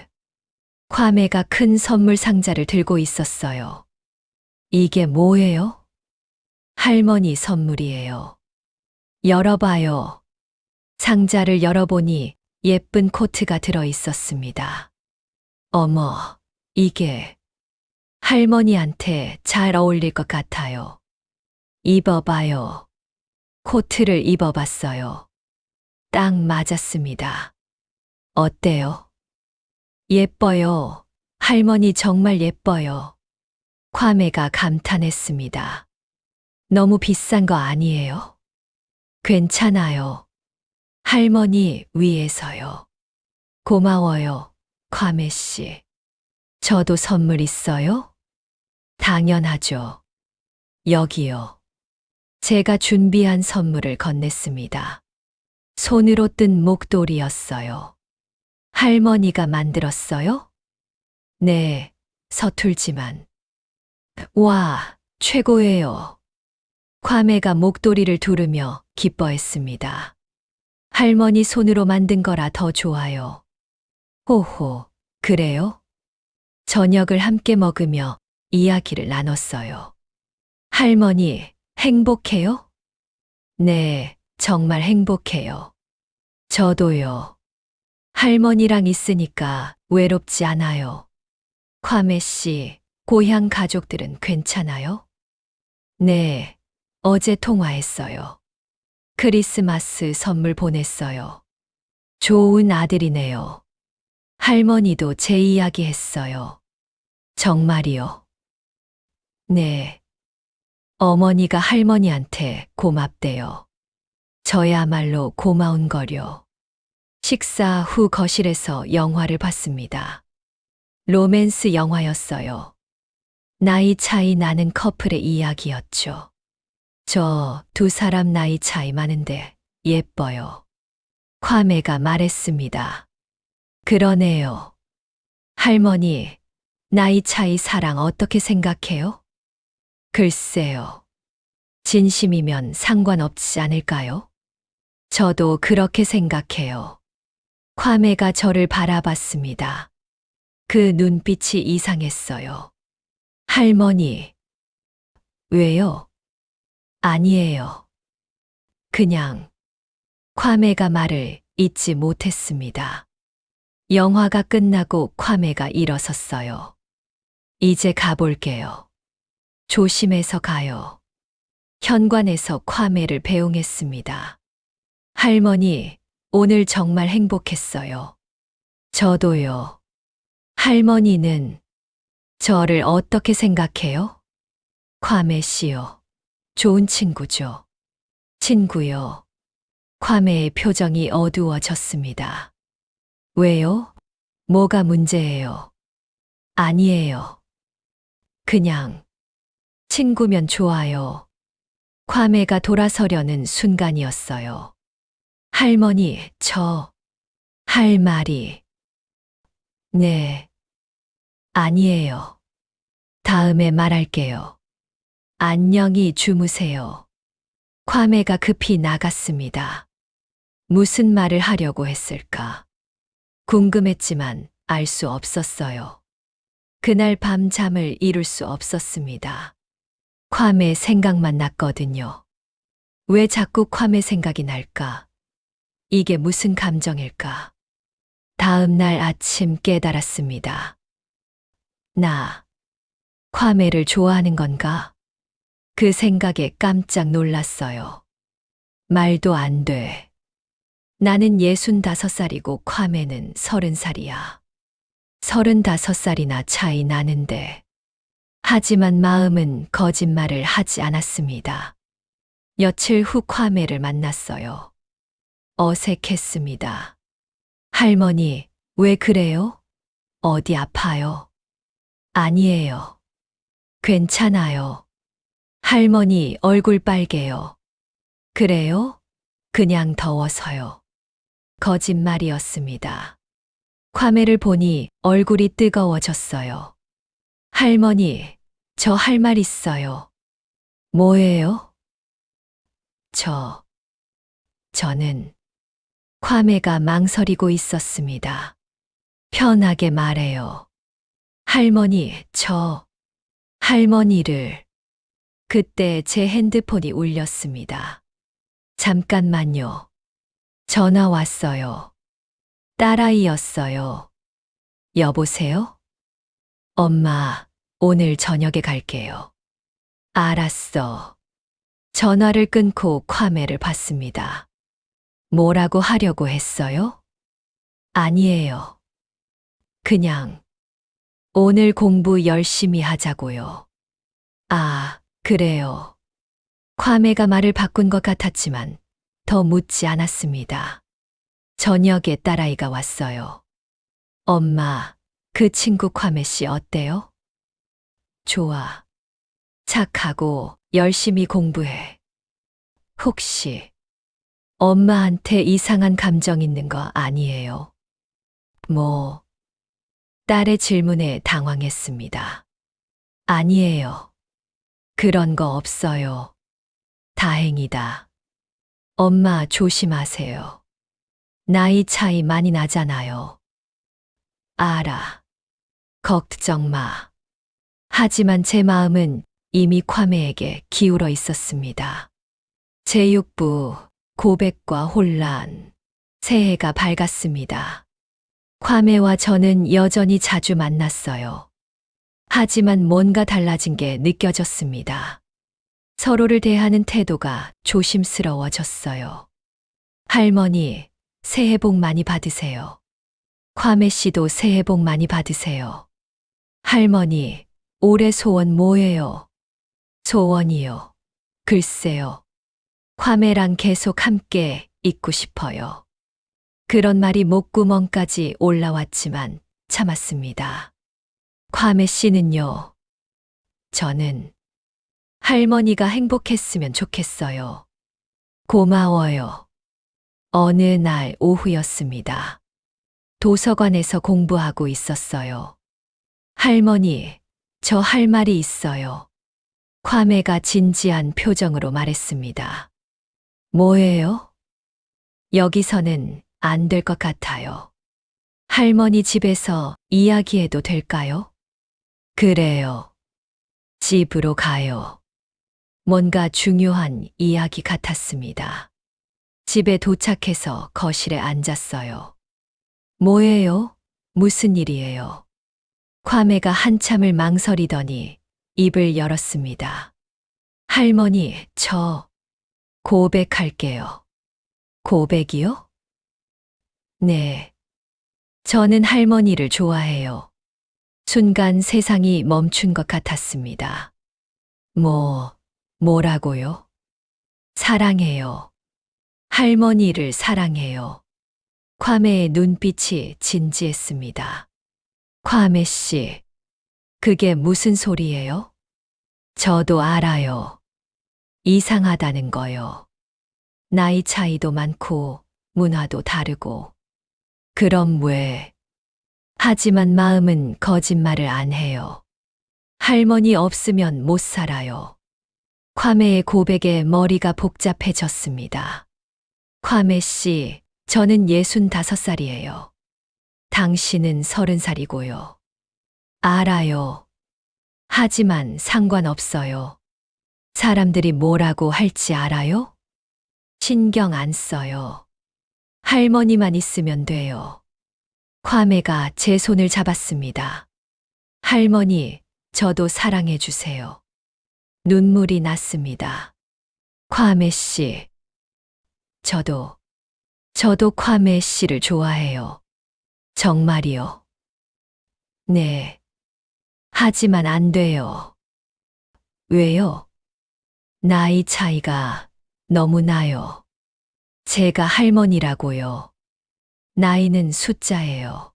괌애가 큰 선물 상자를 들고 있었어요. 이게 뭐예요? 할머니 선물이에요. 열어봐요. 상자를 열어보니 예쁜 코트가 들어 있었습니다. 어머, 이게 할머니한테 잘 어울릴 것 같아요. 입어봐요. 코트를 입어봤어요. 딱 맞았습니다. 어때요? 예뻐요. 할머니 정말 예뻐요. 괌애가 감탄했습니다. 너무 비싼 거 아니에요? 괜찮아요. 할머니 위해서요. 고마워요, 괌애 씨. 저도 선물 있어요? 당연하죠. 여기요. 제가 준비한 선물을 건넸습니다. 손으로 뜬 목도리였어요. 할머니가 만들었어요? 네, 서툴지만. 와, 최고예요. 괌애가 목도리를 두르며 기뻐했습니다. 할머니 손으로 만든 거라 더 좋아요. 호호, 그래요? 저녁을 함께 먹으며 이야기를 나눴어요. 할머니, 행복해요? 네, 정말 행복해요. 저도요. 할머니랑 있으니까 외롭지 않아요. 괌애 씨, 고향 가족들은 괜찮아요? 네, 어제 통화했어요. 크리스마스 선물 보냈어요. 좋은 아들이네요. 할머니도 제 이야기 했어요. 정말이요? 네. 어머니가 할머니한테 고맙대요. 저야말로 고마운 거려. 식사 후 거실에서 영화를 봤습니다. 로맨스 영화였어요. 나이 차이 나는 커플의 이야기였죠. 저 두 사람 나이 차이 많은데 예뻐요. 괌애가 말했습니다. 그러네요. 할머니, 나이 차이 사랑 어떻게 생각해요? 글쎄요. 진심이면 상관없지 않을까요? 저도 그렇게 생각해요. 괌애가 저를 바라봤습니다. 그 눈빛이 이상했어요. 할머니. 왜요? 아니에요. 그냥 괌애가 말을 잇지 못했습니다. 영화가 끝나고 괌애가 일어섰어요. 이제 가볼게요. 조심해서 가요. 현관에서 괌애를 배웅했습니다. 할머니, 오늘 정말 행복했어요. 저도요. 할머니는 저를 어떻게 생각해요? 괌애 씨요. 좋은 친구죠. 친구요. 괌애의 표정이 어두워졌습니다. 왜요? 뭐가 문제예요? 아니에요. 그냥 친구면 좋아요. 괌애가 돌아서려는 순간이었어요. 할머니, 저 할 말이. 네. 아니에요. 다음에 말할게요. 안녕히 주무세요. 괌애가 급히 나갔습니다. 무슨 말을 하려고 했을까? 궁금했지만 알 수 없었어요. 그날 밤 잠을 이룰 수 없었습니다. 괌의 생각만 났거든요. 왜 자꾸 괌의 생각이 날까? 이게 무슨 감정일까? 다음 날 아침 깨달았습니다. 나 괌해를 좋아하는 건가? 그 생각에 깜짝 놀랐어요. 말도 안 돼. 나는 65살이고 괌해는 30살이야. 35살이나 차이 나는데. 하지만 마음은 거짓말을 하지 않았습니다. 며칠 후 괌해를 만났어요. 어색했습니다. 할머니, 왜 그래요? 어디 아파요? 아니에요. 괜찮아요. 할머니 얼굴 빨개요. 그래요? 그냥 더워서요. 거짓말이었습니다. 괌해를 보니 얼굴이 뜨거워졌어요. 할머니, 저 할 말 있어요. 뭐예요? 저는 괌해가 망설이고 있었습니다. 편하게 말해요. 할머니, 할머니를. 그때 제 핸드폰이 울렸습니다. 잠깐만요. 전화 왔어요. 딸아이였어요. 여보세요? 엄마, 오늘 저녁에 갈게요. 알았어. 전화를 끊고 괌해를 봤습니다. 뭐라고 하려고 했어요? 아니에요. 그냥 오늘 공부 열심히 하자고요. 아, 그래요. 괌해가 말을 바꾼 것 같았지만 더 묻지 않았습니다. 저녁에 딸아이가 왔어요. 엄마, 그 친구 괌해 씨 어때요? 좋아. 착하고 열심히 공부해. 혹시 엄마한테 이상한 감정 있는 거 아니에요? 뭐? 딸의 질문에 당황했습니다. 아니에요. 그런 거 없어요. 다행이다. 엄마 조심하세요. 나이 차이 많이 나잖아요. 알아. 걱정 마. 하지만 제 마음은 이미 괌해에게 기울어 있었습니다. 제6부 고백과 혼란. 새해가 밝았습니다. 괌해와 저는 여전히 자주 만났어요. 하지만 뭔가 달라진 게 느껴졌습니다. 서로를 대하는 태도가 조심스러워졌어요. 할머니, 새해 복 많이 받으세요. 괌해 씨도 새해 복 많이 받으세요. 할머니, 올해 소원 뭐예요? 소원이요. 글쎄요. 괌해랑 계속 함께 있고 싶어요. 그런 말이 목구멍까지 올라왔지만 참았습니다. 괌해 씨는요? 저는 할머니가 행복했으면 좋겠어요. 고마워요. 어느 날 오후였습니다. 도서관에서 공부하고 있었어요. 할머니, 저 할 말이 있어요. 괌해가 진지한 표정으로 말했습니다. 뭐예요? 여기서는 안 될 것 같아요. 할머니 집에서 이야기해도 될까요? 그래요. 집으로 가요. 뭔가 중요한 이야기 같았습니다. 집에 도착해서 거실에 앉았어요. 뭐예요? 무슨 일이에요? 괌해가 한참을 망설이더니 입을 열었습니다. 할머니, 저 고백할게요. 고백이요? 네. 저는 할머니를 좋아해요. 순간 세상이 멈춘 것 같았습니다. 뭐라고요? 사랑해요. 할머니를 사랑해요. 괌해의 눈빛이 진지했습니다. 괌해 씨, 그게 무슨 소리예요? 저도 알아요. 이상하다는 거요. 나이 차이도 많고 문화도 다르고. 그럼 왜? 하지만 마음은 거짓말을 안 해요. 할머니 없으면 못 살아요. 괌해의 고백에 머리가 복잡해졌습니다. 콰메 씨, 저는 65살이에요. 당신은 30살이고요. 알아요. 하지만 상관없어요. 사람들이 뭐라고 할지 알아요? 신경 안 써요. 할머니만 있으면 돼요. 콰메가 제 손을 잡았습니다. 할머니, 저도 사랑해 주세요. 눈물이 났습니다. 콰메 씨. 저도 콰메 씨를 좋아해요. 정말이요. 네. 하지만 안 돼요. 왜요? 나이 차이가 너무 나요. 제가 할머니라고요. 나이는 숫자예요.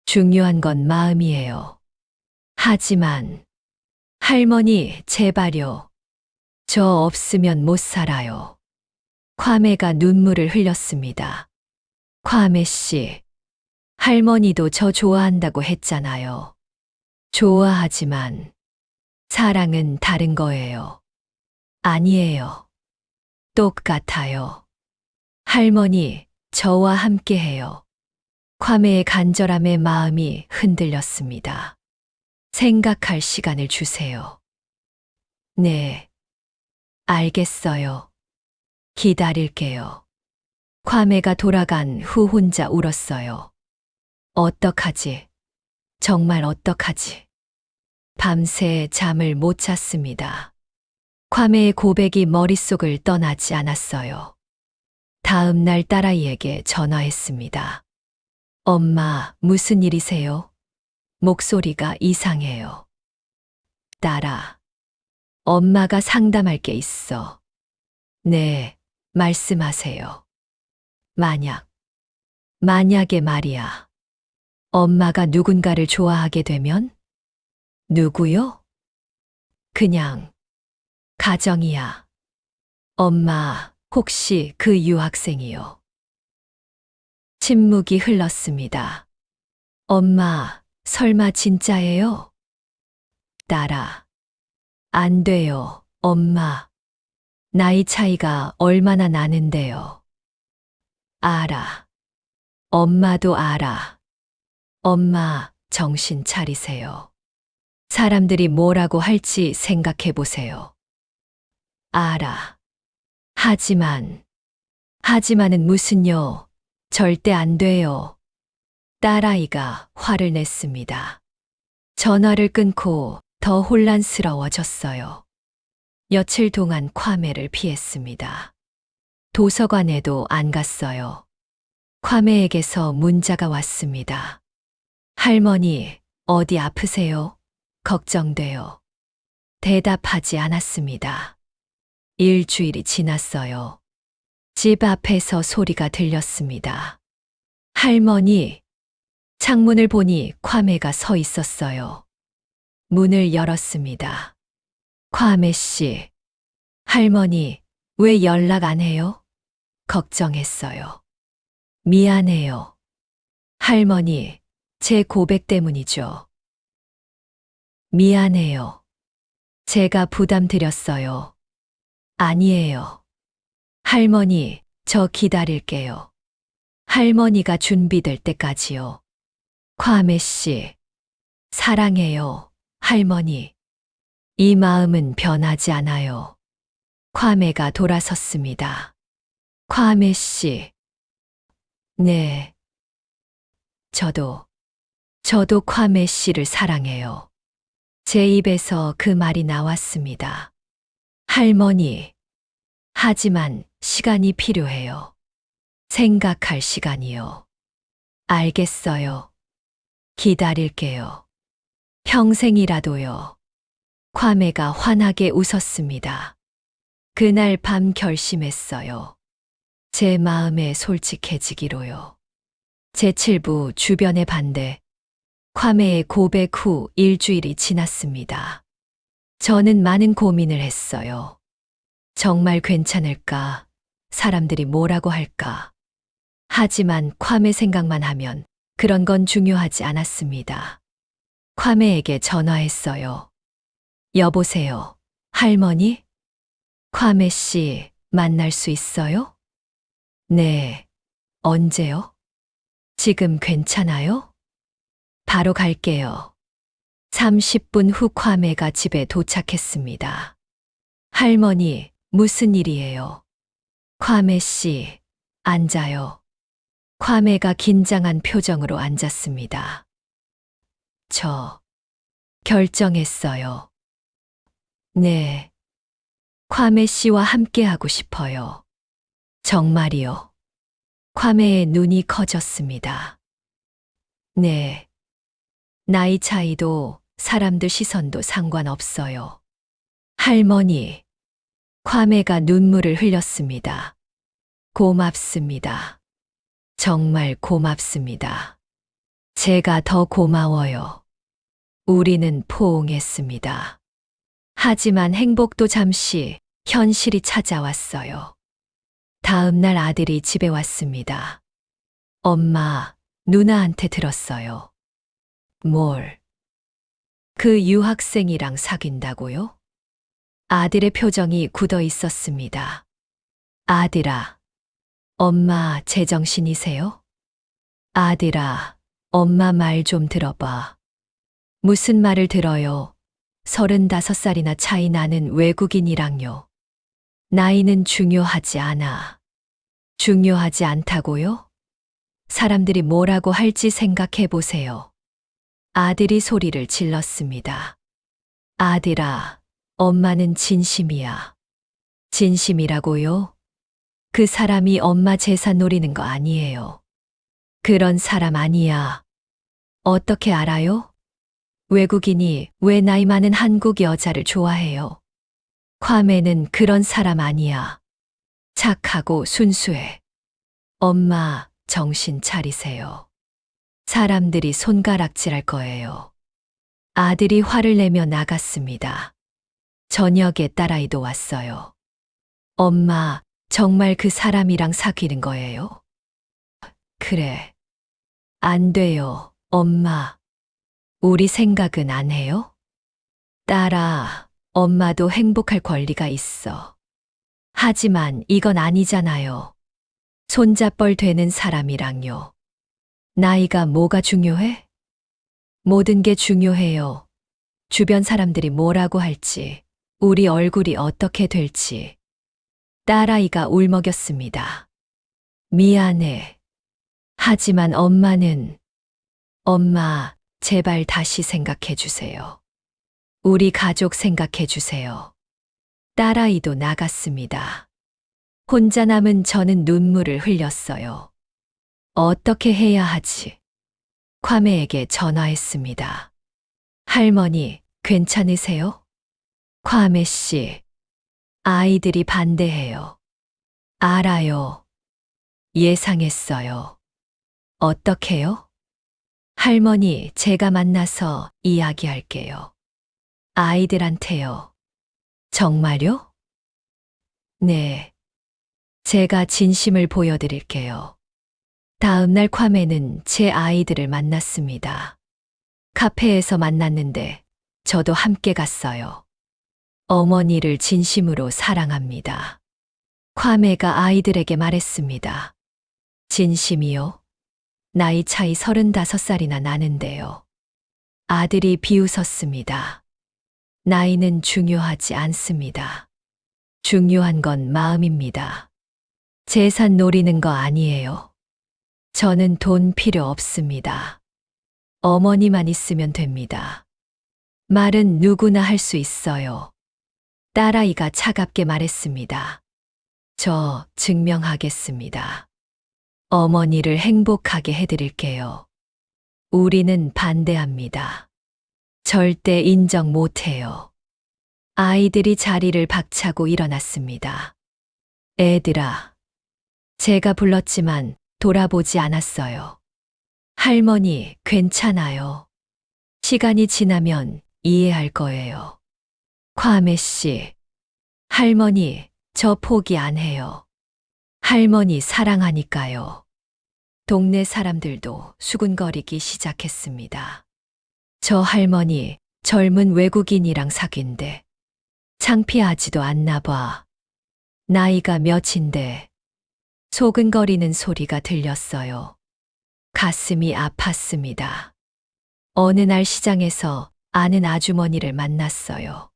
중요한 건 마음이에요. 하지만, 할머니, 제발요. 저 없으면 못 살아요. 콰메가 눈물을 흘렸습니다. 콰메 씨, 할머니도 저 좋아한다고 했잖아요. 좋아하지만, 사랑은 다른 거예요. 아니에요. 똑같아요. 할머니, 저와 함께 해요. 콰메의 간절함에 마음이 흔들렸습니다. 생각할 시간을 주세요. 네. 알겠어요. 기다릴게요. 콰메가 돌아간 후 혼자 울었어요. 어떡하지? 정말 어떡하지? 밤새 잠을 못 잤습니다. 콰메의 고백이 머릿속을 떠나지 않았어요. 다음 날 딸아이에게 전화했습니다. 엄마, 무슨 일이세요? 목소리가 이상해요. 딸아, 엄마가 상담할 게 있어. 네, 말씀하세요. 만약에 말이야. 엄마가 누군가를 좋아하게 되면? 누구요? 그냥, 가정이야. 엄마, 혹시 그 유학생이요? 침묵이 흘렀습니다. 엄마, 설마 진짜예요? 딸아, 안 돼요, 엄마. 나이 차이가 얼마나 나는데요. 알아. 엄마도 알아. 엄마, 정신 차리세요. 사람들이 뭐라고 할지 생각해 보세요. 알아. 하지만은 무슨요? 절대 안 돼요. 딸아이가 화를 냈습니다. 전화를 끊고 더 혼란스러워졌어요. 며칠 동안 콰메를 피했습니다. 도서관에도 안 갔어요. 콰메에게서 문자가 왔습니다. 할머니, 어디 아프세요? 걱정돼요. 대답하지 않았습니다. 일주일이 지났어요. 집 앞에서 소리가 들렸습니다. 할머니, 창문을 보니 콰메가 서 있었어요. 문을 열었습니다. 콰메 씨, 할머니, 왜 연락 안 해요? 걱정했어요. 미안해요. 할머니, 제 고백 때문이죠. 미안해요. 제가 부담 드렸어요. 아니에요. 할머니, 저 기다릴게요. 할머니가 준비될 때까지요. 콰메 씨, 사랑해요, 할머니. 이 마음은 변하지 않아요. 콰메가 돌아섰습니다. 콰메 씨. 네. 저도 콰메 씨를 사랑해요. 제 입에서 그 말이 나왔습니다. 할머니. 하지만 시간이 필요해요. 생각할 시간이요. 알겠어요. 기다릴게요. 평생이라도요. 콰메가 환하게 웃었습니다. 그날 밤 결심했어요. 제 마음에 솔직해지기로요. 제7부 주변의 반대. 콰메의 고백 후 일주일이 지났습니다. 저는 많은 고민을 했어요. 정말 괜찮을까? 사람들이 뭐라고 할까? 하지만 콰메 생각만 하면 그런 건 중요하지 않았습니다. 콰메에게 전화했어요. 여보세요, 할머니? 콰메 씨, 만날 수 있어요? 네. 언제요? 지금 괜찮아요? 바로 갈게요. 30분 후 과메가 집에 도착했습니다. 할머니, 무슨 일이에요? 과메 씨, 앉아요. 과메가 긴장한 표정으로 앉았습니다. 저, 결정했어요. 네. 과메 씨와 함께하고 싶어요. 정말이요. 과메의 눈이 커졌습니다. 네. 나이 차이도 사람들 시선도 상관없어요. 할머니, 과메가 눈물을 흘렸습니다. 고맙습니다. 정말 고맙습니다. 제가 더 고마워요. 우리는 포옹했습니다. 하지만 행복도 잠시 현실이 찾아왔어요. 다음 날 아들이 집에 왔습니다. 엄마, 누나한테 들었어요. 뭘? 그 유학생이랑 사귄다고요? 아들의 표정이 굳어 있었습니다. 아들아, 엄마 제정신이세요? 아들아, 엄마 말 좀 들어봐. 무슨 말을 들어요? 35살이나 차이 나는 외국인이랑요. 나이는 중요하지 않아. 중요하지 않다고요? 사람들이 뭐라고 할지 생각해 보세요. 아들이 소리를 질렀습니다. 아들아, 엄마는 진심이야. 진심이라고요? 그 사람이 엄마 재산 노리는 거 아니에요. 그런 사람 아니야. 어떻게 알아요? 외국인이 왜 나이 많은 한국 여자를 좋아해요? 과메는 그런 사람 아니야. 착하고 순수해. 엄마, 정신 차리세요. 사람들이 손가락질할 거예요. 아들이 화를 내며 나갔습니다. 저녁에 딸아이도 왔어요. 엄마, 정말 그 사람이랑 사귀는 거예요? 그래. 안 돼요, 엄마. 우리 생각은 안 해요? 딸아, 엄마도 행복할 권리가 있어. 하지만 이건 아니잖아요. 손자뻘 되는 사람이랑요. 나이가 뭐가 중요해? 모든 게 중요해요. 주변 사람들이 뭐라고 할지, 우리 얼굴이 어떻게 될지. 딸아이가 울먹였습니다. 미안해. 하지만 엄마, 제발 다시 생각해 주세요. 우리 가족 생각해 주세요. 딸아이도 나갔습니다. 혼자 남은 저는 눈물을 흘렸어요. 어떻게 해야 하지? 과메에게 전화했습니다. 할머니, 괜찮으세요? 과메 씨, 아이들이 반대해요. 알아요. 예상했어요. 어떻게요? 할머니, 제가 만나서 이야기할게요. 아이들한테요. 정말요? 네. 제가 진심을 보여드릴게요. 다음 날 과메는 제 아이들을 만났습니다. 카페에서 만났는데 저도 함께 갔어요. 어머니를 진심으로 사랑합니다. 과메가 아이들에게 말했습니다. 진심이요? 나이 차이 35살이나 나는데요. 아들이 비웃었습니다. 나이는 중요하지 않습니다. 중요한 건 마음입니다. 재산 노리는 거 아니에요. 저는 돈 필요 없습니다. 어머니만 있으면 됩니다. 말은 누구나 할 수 있어요. 딸아이가 차갑게 말했습니다. 저 증명하겠습니다. 어머니를 행복하게 해드릴게요. 우리는 반대합니다. 절대 인정 못해요. 아이들이 자리를 박차고 일어났습니다. 애들아, 제가 불렀지만 돌아보지 않았어요. 할머니, 괜찮아요. 시간이 지나면 이해할 거예요. 과메 씨, 할머니, 저 포기 안 해요. 할머니 사랑하니까요. 동네 사람들도 수군거리기 시작했습니다. 저 할머니 젊은 외국인이랑 사귄대. 창피하지도 않나 봐. 나이가 몇인데 소근거리는 소리가 들렸어요. 가슴이 아팠습니다. 어느 날 시장에서 아는 아주머니를 만났어요.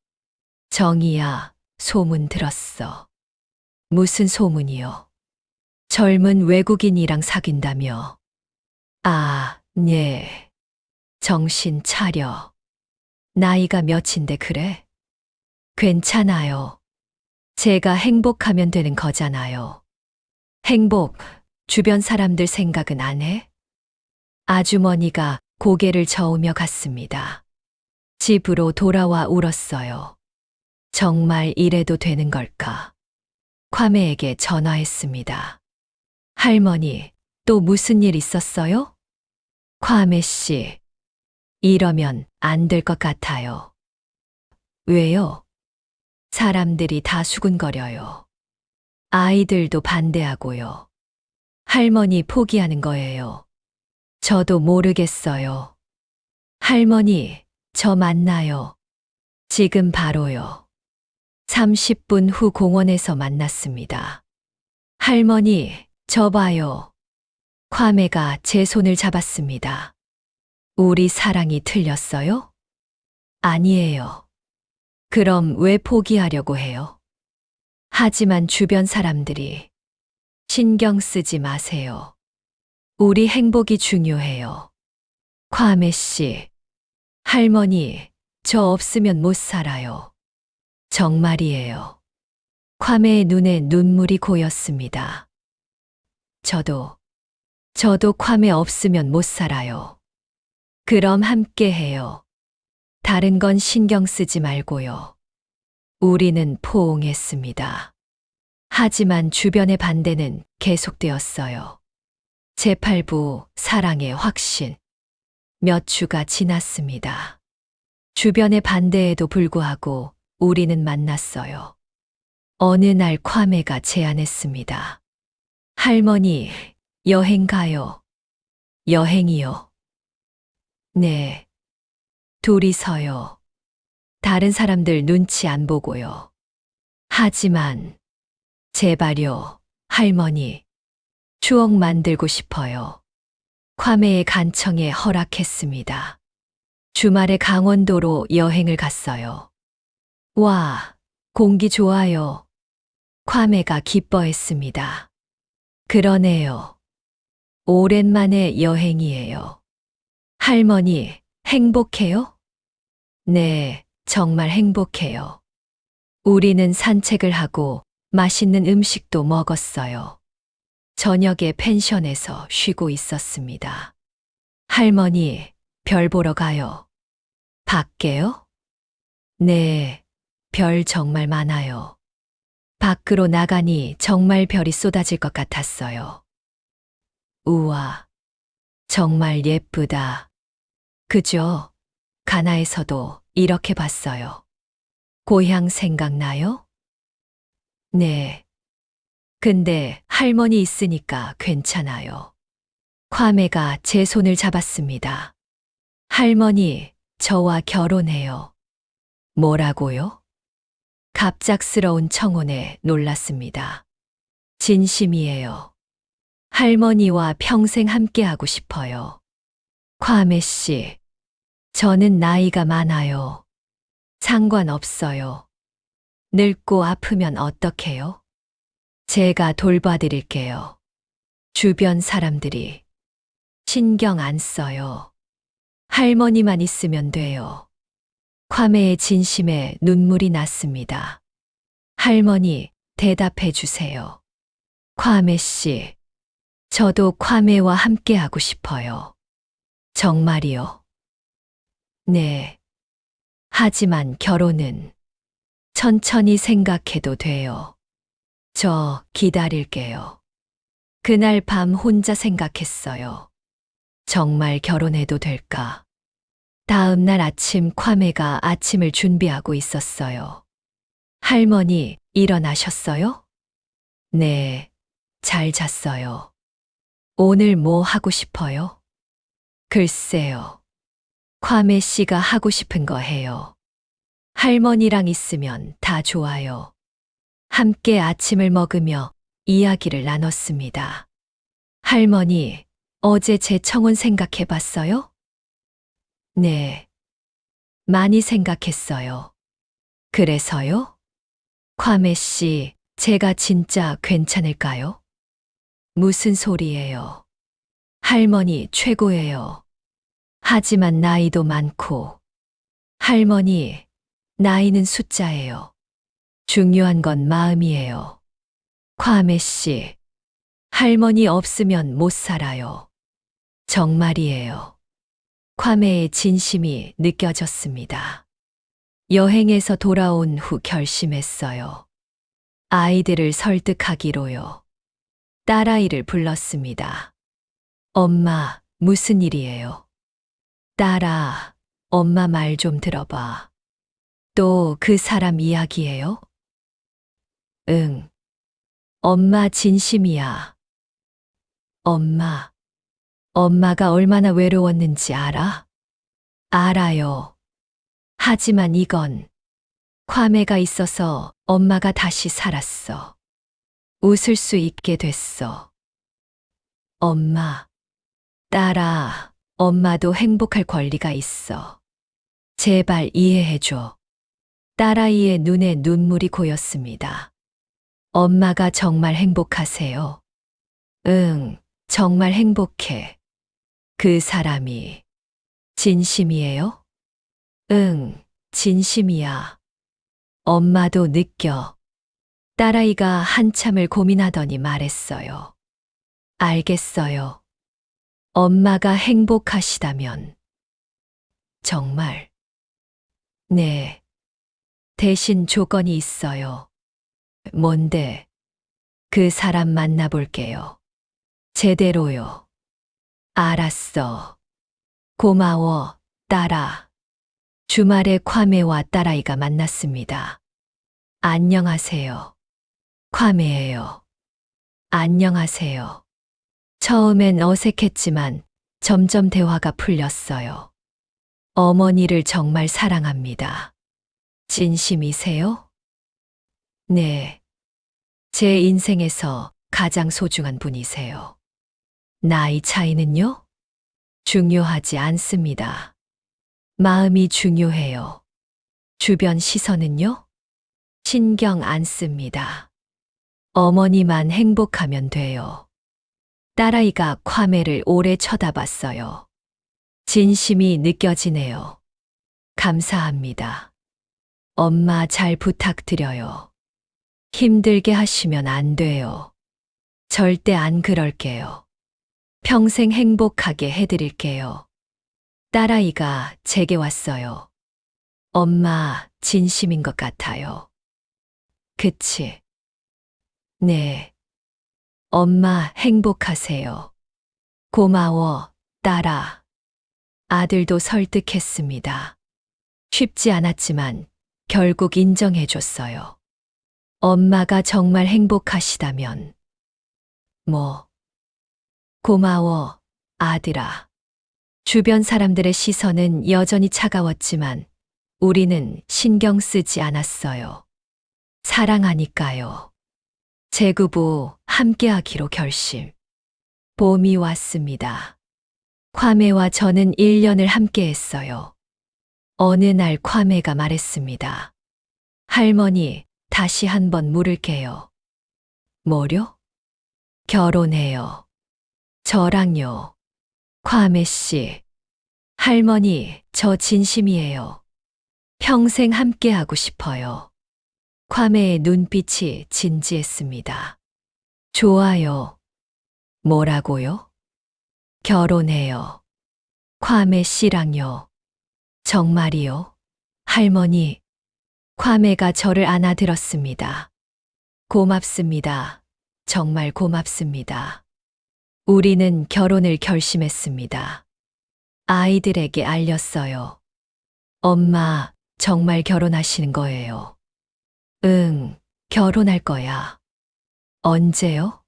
정희야, 소문 들었어. 무슨 소문이요? 젊은 외국인이랑 사귄다며. 아, 네. 정신 차려. 나이가 몇인데 그래? 괜찮아요. 제가 행복하면 되는 거잖아요. 행복, 주변 사람들 생각은 안 해? 아주머니가 고개를 저으며 갔습니다. 집으로 돌아와 울었어요. 정말 이래도 되는 걸까? 콰메에게 전화했습니다. 할머니, 또 무슨 일 있었어요? 콰메 씨, 이러면 안 될 것 같아요. 왜요? 사람들이 다 수군거려요. 아이들도 반대하고요. 할머니 포기하는 거예요. 저도 모르겠어요. 할머니, 저 만나요. 지금 바로요. 30분 후 공원에서 만났습니다. 할머니, 저 봐요. 콰메가 제 손을 잡았습니다. 우리 사랑이 틀렸어요? 아니에요. 그럼 왜 포기하려고 해요? 하지만 주변 사람들이 신경 쓰지 마세요. 우리 행복이 중요해요. 콰메 씨, 할머니, 저 없으면 못 살아요. 정말이에요. 콰메의 눈에 눈물이 고였습니다. 저도 콰메 없으면 못 살아요. 그럼 함께 해요. 다른 건 신경 쓰지 말고요. 우리는 포옹했습니다. 하지만 주변의 반대는 계속되었어요. 제8부 사랑의 확신. 몇 주가 지났습니다. 주변의 반대에도 불구하고 우리는 만났어요. 어느 날 콰메가 제안했습니다. 할머니, 여행 가요. 여행이요? 네. 둘이서요. 다른 사람들 눈치 안 보고요. 하지만, 제발요, 할머니. 추억 만들고 싶어요. 콰메의 간청에 허락했습니다. 주말에 강원도로 여행을 갔어요. 와, 공기 좋아요. 콰메가 기뻐했습니다. 그러네요. 오랜만에 여행이에요. 할머니, 행복해요? 네, 정말 행복해요. 우리는 산책을 하고 맛있는 음식도 먹었어요. 저녁에 펜션에서 쉬고 있었습니다. 할머니, 별 보러 가요. 밖에요? 네, 별 정말 많아요. 밖으로 나가니 정말 별이 쏟아질 것 같았어요. 우와, 정말 예쁘다. 그죠? 가나에서도 이렇게 봤어요. 고향 생각나요? 네. 근데 할머니 있으니까 괜찮아요. 콰메가 제 손을 잡았습니다. 할머니, 저와 결혼해요. 뭐라고요? 갑작스러운 청혼에 놀랐습니다. 진심이에요. 할머니와 평생 함께하고 싶어요. 콰메 씨, 저는 나이가 많아요. 상관없어요. 늙고 아프면 어떡해요? 제가 돌봐드릴게요. 주변 사람들이 신경 안 써요. 할머니만 있으면 돼요. 콰메의 진심에 눈물이 났습니다. 할머니, 대답해 주세요. 콰메 씨, 저도 콰메와 함께하고 싶어요. 정말이요? 네. 하지만 결혼은 천천히 생각해도 돼요. 저 기다릴게요. 그날 밤 혼자 생각했어요. 정말 결혼해도 될까? 다음 날 아침 콰메가 아침을 준비하고 있었어요. 할머니, 일어나셨어요? 네, 잘 잤어요. 오늘 뭐 하고 싶어요? 글쎄요. 콰메 씨가 하고 싶은 거 해요. 할머니랑 있으면 다 좋아요. 함께 아침을 먹으며 이야기를 나눴습니다. 할머니, 어제 제 청혼 생각해 봤어요? 네, 많이 생각했어요. 그래서요? 콰메 씨, 제가 진짜 괜찮을까요? 무슨 소리예요? 할머니 최고예요. 하지만 나이도 많고. 할머니, 나이는 숫자예요. 중요한 건 마음이에요. 콰메 씨, 할머니 없으면 못 살아요. 정말이에요. 콰메의 진심이 느껴졌습니다. 여행에서 돌아온 후 결심했어요. 아이들을 설득하기로요. 딸아이를 불렀습니다. 엄마, 무슨 일이에요? 딸아, 엄마 말 좀 들어봐. 또 그 사람 이야기예요? 응. 엄마 진심이야. 엄마가 얼마나 외로웠는지 알아? 알아요. 하지만 이건 콰메가 있어서 엄마가 다시 살았어. 웃을 수 있게 됐어. 엄마, 딸아, 엄마도 행복할 권리가 있어. 제발 이해해줘. 딸아이의 눈에 눈물이 고였습니다. 엄마가 정말 행복하세요? 응, 정말 행복해. 그 사람이 진심이에요? 응, 진심이야. 엄마도 느껴. 딸아이가 한참을 고민하더니 말했어요. 알겠어요. 엄마가 행복하시다면. 정말. 네. 대신 조건이 있어요. 뭔데? 그 사람 만나볼게요. 제대로요. 알았어. 고마워, 딸아. 주말에 콰메와 딸아이가 만났습니다. 안녕하세요. 콰메예요. 안녕하세요. 처음엔 어색했지만 점점 대화가 풀렸어요. 어머니를 정말 사랑합니다. 진심이세요? 네. 제 인생에서 가장 소중한 분이세요. 나이 차이는요? 중요하지 않습니다. 마음이 중요해요. 주변 시선은요? 신경 안 씁니다. 어머니만 행복하면 돼요. 딸아이가 콰메를 오래 쳐다봤어요. 진심이 느껴지네요. 감사합니다. 엄마 잘 부탁드려요. 힘들게 하시면 안 돼요. 절대 안 그럴게요. 평생 행복하게 해드릴게요. 딸아이가 제게 왔어요. 엄마, 진심인 것 같아요. 그치? 네. 엄마 행복하세요. 고마워, 딸아. 아들도 설득했습니다. 쉽지 않았지만 결국 인정해줬어요. 엄마가 정말 행복하시다면. 고마워, 아들아. 주변 사람들의 시선은 여전히 차가웠지만 우리는 신경 쓰지 않았어요. 사랑하니까요. 재구부 함께하기로 결심. 봄이 왔습니다. 콰메와 저는 1년을 함께했어요. 어느 날 콰메가 말했습니다. 할머니, 다시 한번 물을게요. 뭐요? 결혼해요. 저랑요. 콰메 씨. 할머니, 저 진심이에요. 평생 함께하고 싶어요. 콰메의 눈빛이 진지했습니다. 좋아요. 뭐라고요? 결혼해요. 콰메 씨랑요. 정말이요? 할머니. 콰메가 저를 안아들었습니다. 고맙습니다. 정말 고맙습니다. 우리는 결혼을 결심했습니다. 아이들에게 알렸어요. 엄마, 정말 결혼하시는 거예요? 응, 결혼할 거야. 언제요?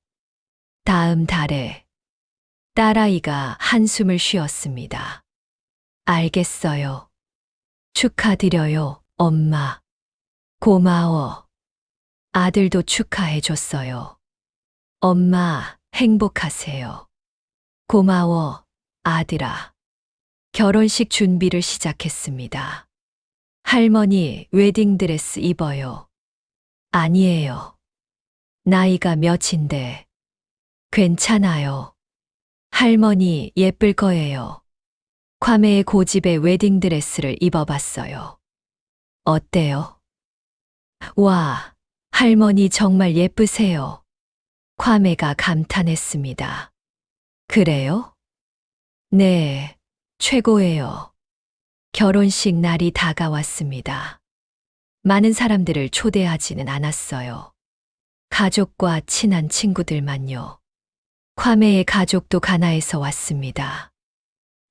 다음 달에. 딸아이가 한숨을 쉬었습니다. 알겠어요. 축하드려요, 엄마. 고마워. 아들도 축하해줬어요. 엄마, 행복하세요. 고마워, 아들아. 결혼식 준비를 시작했습니다. 할머니, 웨딩드레스 입어요. 아니에요. 나이가 몇인데. 괜찮아요. 할머니, 예쁠 거예요. 콰메의 고집의 웨딩드레스를 입어봤어요. 어때요? 와, 할머니 정말 예쁘세요. 콰메가 감탄했습니다. 그래요? 네, 최고예요. 결혼식 날이 다가왔습니다. 많은 사람들을 초대하지는 않았어요. 가족과 친한 친구들만요. 콰메의 가족도 가나에서 왔습니다.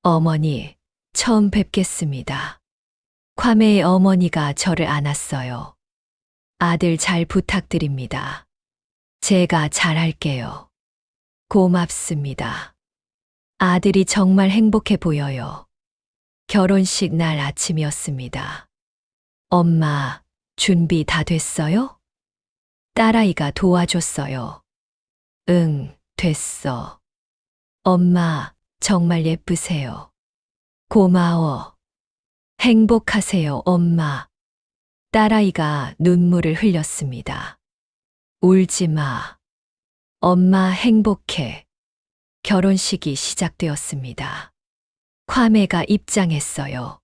어머니, 처음 뵙겠습니다. 콰메의 어머니가 저를 안았어요. 아들 잘 부탁드립니다. 제가 잘할게요. 고맙습니다. 아들이 정말 행복해 보여요. 결혼식 날 아침이었습니다. 엄마, 준비 다 됐어요? 딸아이가 도와줬어요. 응, 됐어. 엄마, 정말 예쁘세요. 고마워. 행복하세요, 엄마. 딸아이가 눈물을 흘렸습니다. 울지 마. 엄마 행복해. 결혼식이 시작되었습니다. 콰메가 입장했어요.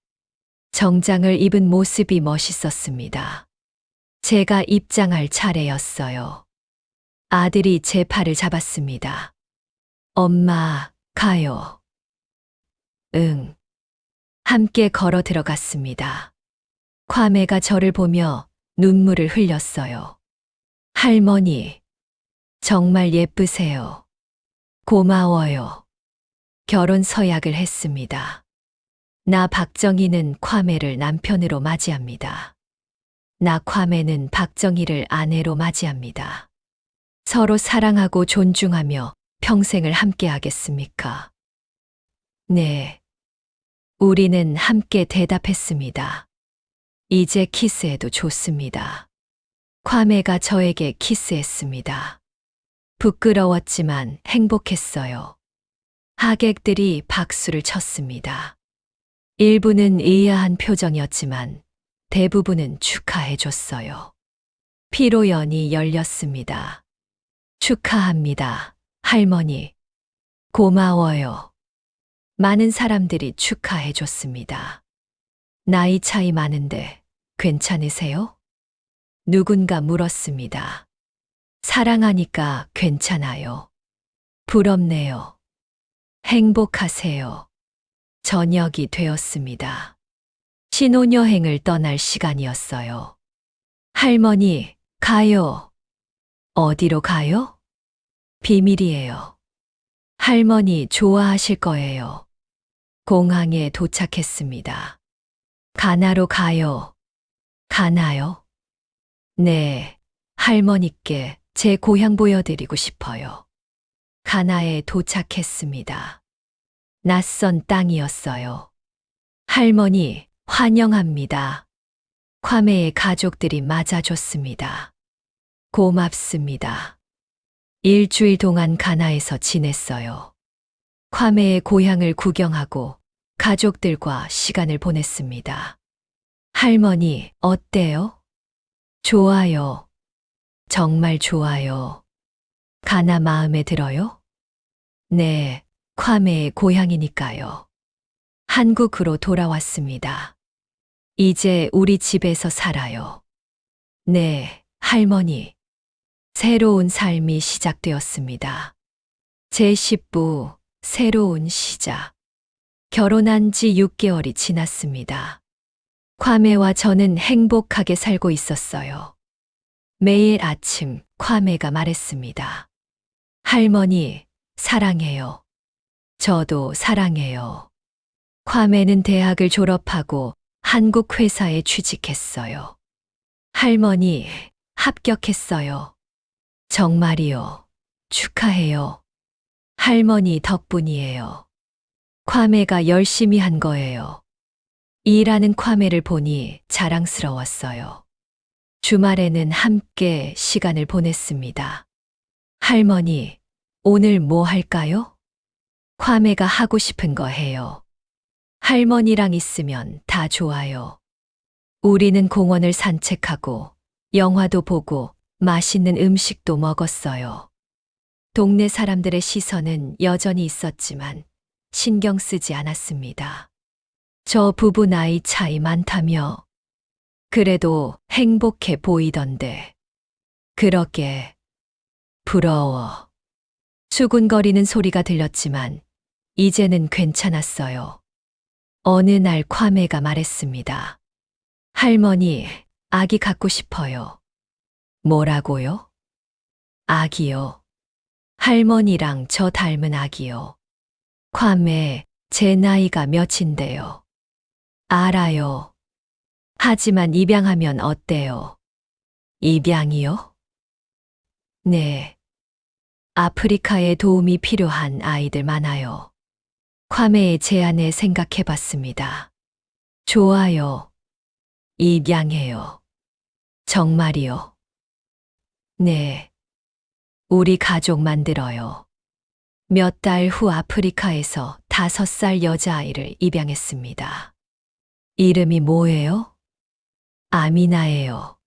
정장을 입은 모습이 멋있었습니다. 제가 입장할 차례였어요. 아들이 제 팔을 잡았습니다. 엄마, 가요. 응. 함께 걸어 들어갔습니다. 콰메가 저를 보며 눈물을 흘렸어요. 할머니, 정말 예쁘세요. 고마워요. 결혼 서약을 했습니다. 나 박정희는 콰메를 남편으로 맞이합니다. 나 콰메는 박정희를 아내로 맞이합니다. 서로 사랑하고 존중하며 평생을 함께 하겠습니까? 네. 우리는 함께 대답했습니다. 이제 키스해도 좋습니다. 콰메가 저에게 키스했습니다. 부끄러웠지만 행복했어요. 하객들이 박수를 쳤습니다. 일부는 의아한 표정이었지만 대부분은 축하해줬어요. 피로연이 열렸습니다. 축하합니다, 할머니. 고마워요. 많은 사람들이 축하해줬습니다. 나이 차이 많은데 괜찮으세요? 누군가 물었습니다. 사랑하니까 괜찮아요. 부럽네요. 행복하세요. 저녁이 되었습니다. 신혼여행을 떠날 시간이었어요. 할머니, 가요. 어디로 가요? 비밀이에요. 할머니 좋아하실 거예요. 공항에 도착했습니다. 가나로 가요. 가나요? 네, 할머니께 제 고향 보여드리고 싶어요. 가나에 도착했습니다. 낯선 땅이었어요. 할머니, 환영합니다. 콰메의 가족들이 맞아줬습니다. 고맙습니다. 일주일 동안 가나에서 지냈어요. 콰메의 고향을 구경하고 가족들과 시간을 보냈습니다. 할머니, 어때요? 좋아요. 정말 좋아요. 가나 마음에 들어요? 네, 콰메의 고향이니까요. 한국으로 돌아왔습니다. 이제 우리 집에서 살아요. 네, 할머니. 새로운 삶이 시작되었습니다. 제 10부, 새로운 시작. 결혼한 지 6개월이 지났습니다. 콰메와 저는 행복하게 살고 있었어요. 매일 아침 콰메가 말했습니다. 할머니, 사랑해요. 저도 사랑해요. 콰메는 대학을 졸업하고 한국 회사에 취직했어요. 할머니, 합격했어요. 정말이요. 축하해요. 할머니 덕분이에요. 콰메가 열심히 한 거예요. 일하는 콰메를 보니 자랑스러웠어요. 주말에는 함께 시간을 보냈습니다. 할머니, 오늘 뭐 할까요? 콰메가 하고 싶은 거 해요. 할머니랑 있으면 다 좋아요. 우리는 공원을 산책하고 영화도 보고 맛있는 음식도 먹었어요. 동네 사람들의 시선은 여전히 있었지만 신경 쓰지 않았습니다. 저 부부 나이 차이 많다며 그래도 행복해 보이던데. 그러게 부러워. 수군거리는 소리가 들렸지만 이제는 괜찮았어요. 어느 날 콰메가 말했습니다. 할머니, 아기 갖고 싶어요. 뭐라고요? 아기요. 할머니랑 저 닮은 아기요. 콰메, 제 나이가 몇인데요. 알아요. 하지만 입양하면 어때요? 입양이요? 네. 아프리카에 도움이 필요한 아이들 많아요. 콰메의 제안에 생각해 봤습니다. 좋아요. 입양해요. 정말이요? 네. 우리 가족 만들어요. 몇 달 후 아프리카에서 5살 여자아이를 입양했습니다. 이름이 뭐예요? 아미나예요.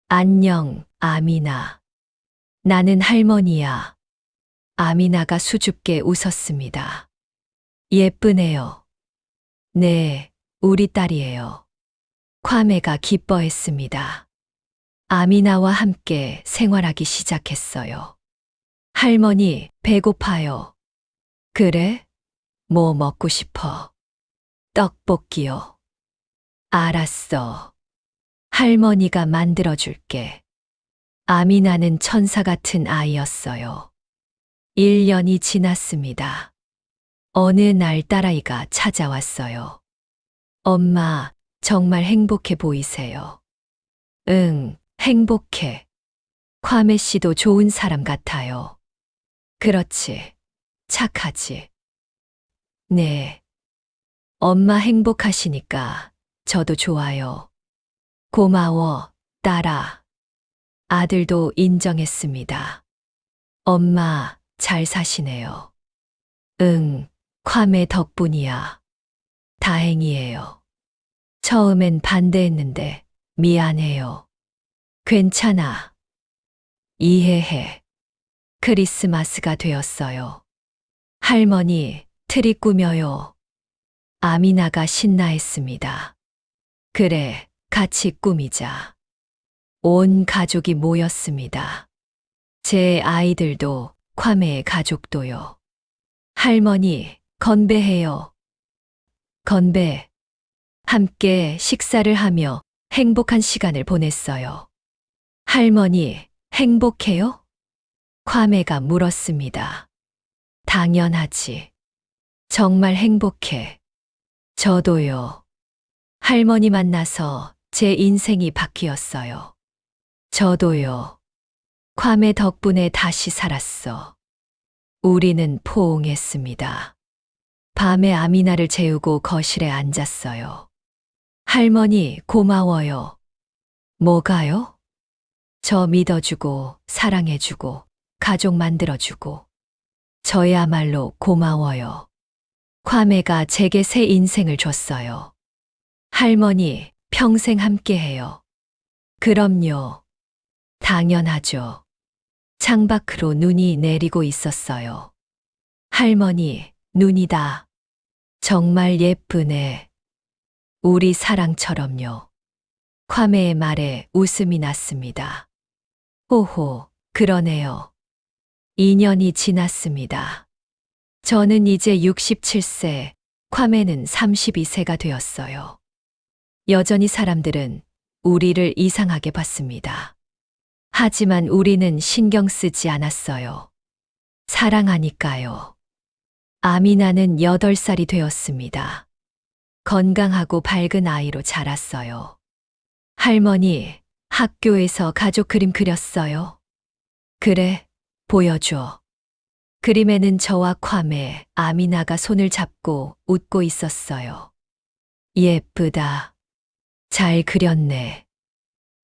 안녕, 아미나. 나는 할머니야. 아미나가 수줍게 웃었습니다. 예쁘네요. 네, 우리 딸이에요. 콰메가 기뻐했습니다. 아미나와 함께 생활하기 시작했어요. 할머니, 배고파요. 그래? 뭐 먹고 싶어? 떡볶이요. 알았어. 할머니가 만들어줄게. 아미나는 천사 같은 아이였어요. 1년이 지났습니다. 어느 날 딸아이가 찾아왔어요. 엄마, 정말 행복해 보이세요. 응, 행복해. 콰메 씨도 좋은 사람 같아요. 그렇지. 착하지. 네. 엄마 행복하시니까 저도 좋아요. 고마워, 딸아. 아들도 인정했습니다. 엄마, 잘 사시네요. 응, 콰메 덕분이야. 다행이에요. 처음엔 반대했는데 미안해요. 괜찮아. 이해해. 크리스마스가 되었어요. 할머니, 트리 꾸며요. 아미나가 신나했습니다. 그래, 같이 꾸미자. 온 가족이 모였습니다. 제 아이들도, 콰메의 가족도요. 할머니, 건배해요. 건배. 함께 식사를 하며 행복한 시간을 보냈어요. 할머니, 행복해요? 콰메가 물었습니다. 당연하지. 정말 행복해. 저도요. 할머니 만나서 제 인생이 바뀌었어요. 저도요. 콰메 덕분에 다시 살았어. 우리는 포옹했습니다. 밤에 아미나를 재우고 거실에 앉았어요. 할머니, 고마워요. 뭐가요? 저 믿어주고, 사랑해주고, 가족 만들어주고. 저야말로 고마워요. 콰메가 제게 새 인생을 줬어요. 할머니, 평생 함께해요. 그럼요. 당연하죠. 창밖으로 눈이 내리고 있었어요. 할머니, 눈이다. 정말 예쁘네. 우리 사랑처럼요. 콰메의 말에 웃음이 났습니다. 호호, 그러네요. 2년이 지났습니다. 저는 이제 67세, 콰메는 32세가 되었어요. 여전히 사람들은 우리를 이상하게 봤습니다. 하지만 우리는 신경 쓰지 않았어요. 사랑하니까요. 아미나는 8살이 되었습니다. 건강하고 밝은 아이로 자랐어요. 할머니, 학교에서 가족 그림 그렸어요. 그래, 보여줘. 그림에는 저와 콰메, 아미나가 손을 잡고 웃고 있었어요. 예쁘다. 잘 그렸네.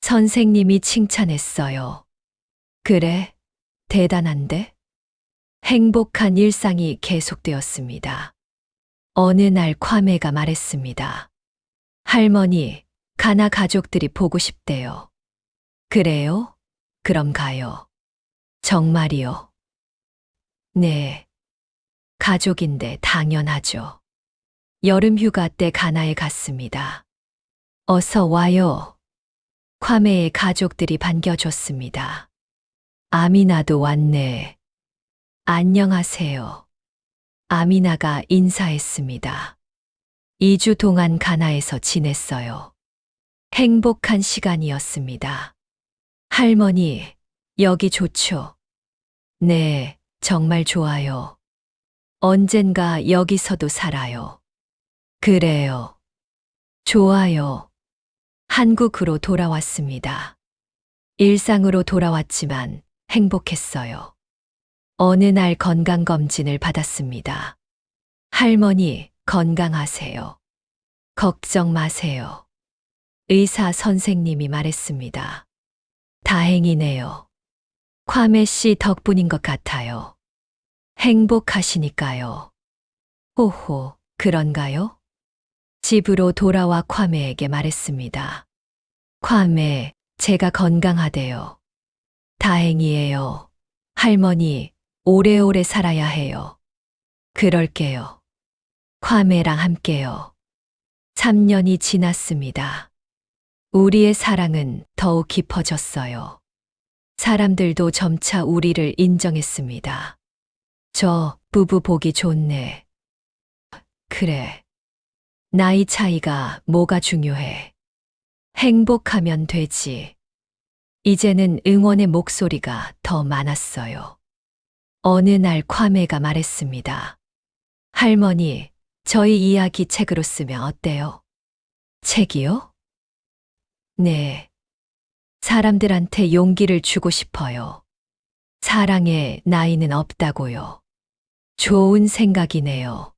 선생님이 칭찬했어요. 그래, 대단한데? 행복한 일상이 계속되었습니다. 어느 날 콰메가 말했습니다. 할머니, 가나 가족들이 보고 싶대요. 그래요? 그럼 가요. 정말이요? 네. 가족인데 당연하죠. 여름 휴가 때 가나에 갔습니다. 어서 와요. 콰메의 가족들이 반겨줬습니다. 아미나도 왔네. 안녕하세요. 아미나가 인사했습니다. 2주 동안 가나에서 지냈어요. 행복한 시간이었습니다. 할머니, 여기 좋죠? 네, 정말 좋아요. 언젠가 여기서도 살아요. 그래요. 좋아요. 한국으로 돌아왔습니다. 일상으로 돌아왔지만 행복했어요. 어느 날 건강검진을 받았습니다. 할머니, 건강하세요. 걱정 마세요. 의사 선생님이 말했습니다. 다행이네요. 콰메 씨 덕분인 것 같아요. 행복하시니까요. 호호, 그런가요? 집으로 돌아와 콰메에게 말했습니다. 콰메, 제가 건강하대요. 다행이에요. 할머니, 오래오래 살아야 해요. 그럴게요. 콰메랑 함께요. 3년이 지났습니다. 우리의 사랑은 더욱 깊어졌어요. 사람들도 점차 우리를 인정했습니다. 저 부부 보기 좋네. 그래. 나이 차이가 뭐가 중요해. 행복하면 되지. 이제는 응원의 목소리가 더 많았어요. 어느 날 콰메가 말했습니다. 할머니, 저희 이야기 책으로 쓰면 어때요? 책이요? 네. 사람들한테 용기를 주고 싶어요. 사랑에 나이는 없다고요. 좋은 생각이네요.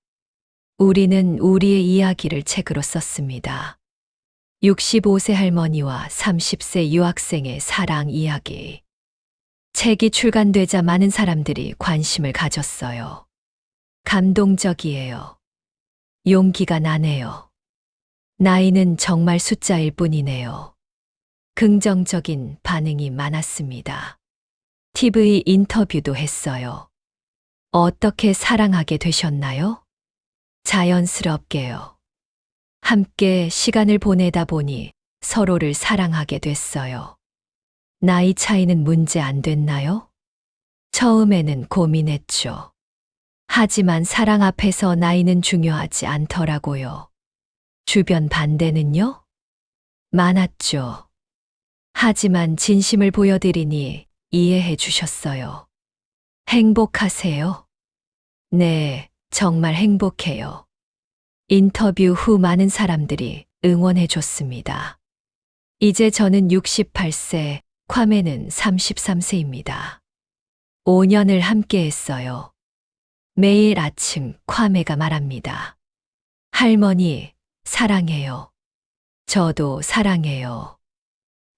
우리는 우리의 이야기를 책으로 썼습니다. 65세 할머니와 30세 유학생의 사랑 이야기. 책이 출간되자 많은 사람들이 관심을 가졌어요. 감동적이에요. 용기가 나네요. 나이는 정말 숫자일 뿐이네요. 긍정적인 반응이 많았습니다. TV 인터뷰도 했어요. 어떻게 사랑하게 되셨나요? 자연스럽게요. 함께 시간을 보내다 보니 서로를 사랑하게 됐어요. 나이 차이는 문제 안 됐나요? 처음에는 고민했죠. 하지만 사랑 앞에서 나이는 중요하지 않더라고요. 주변 반대는요? 많았죠. 하지만 진심을 보여드리니 이해해 주셨어요. 행복하세요? 네, 정말 행복해요. 인터뷰 후 많은 사람들이 응원해 줬습니다. 이제 저는 68세, 콰메는 33세입니다. 5년을 함께 했어요. 매일 아침 콰메가 말합니다. 할머니, 사랑해요. 저도 사랑해요.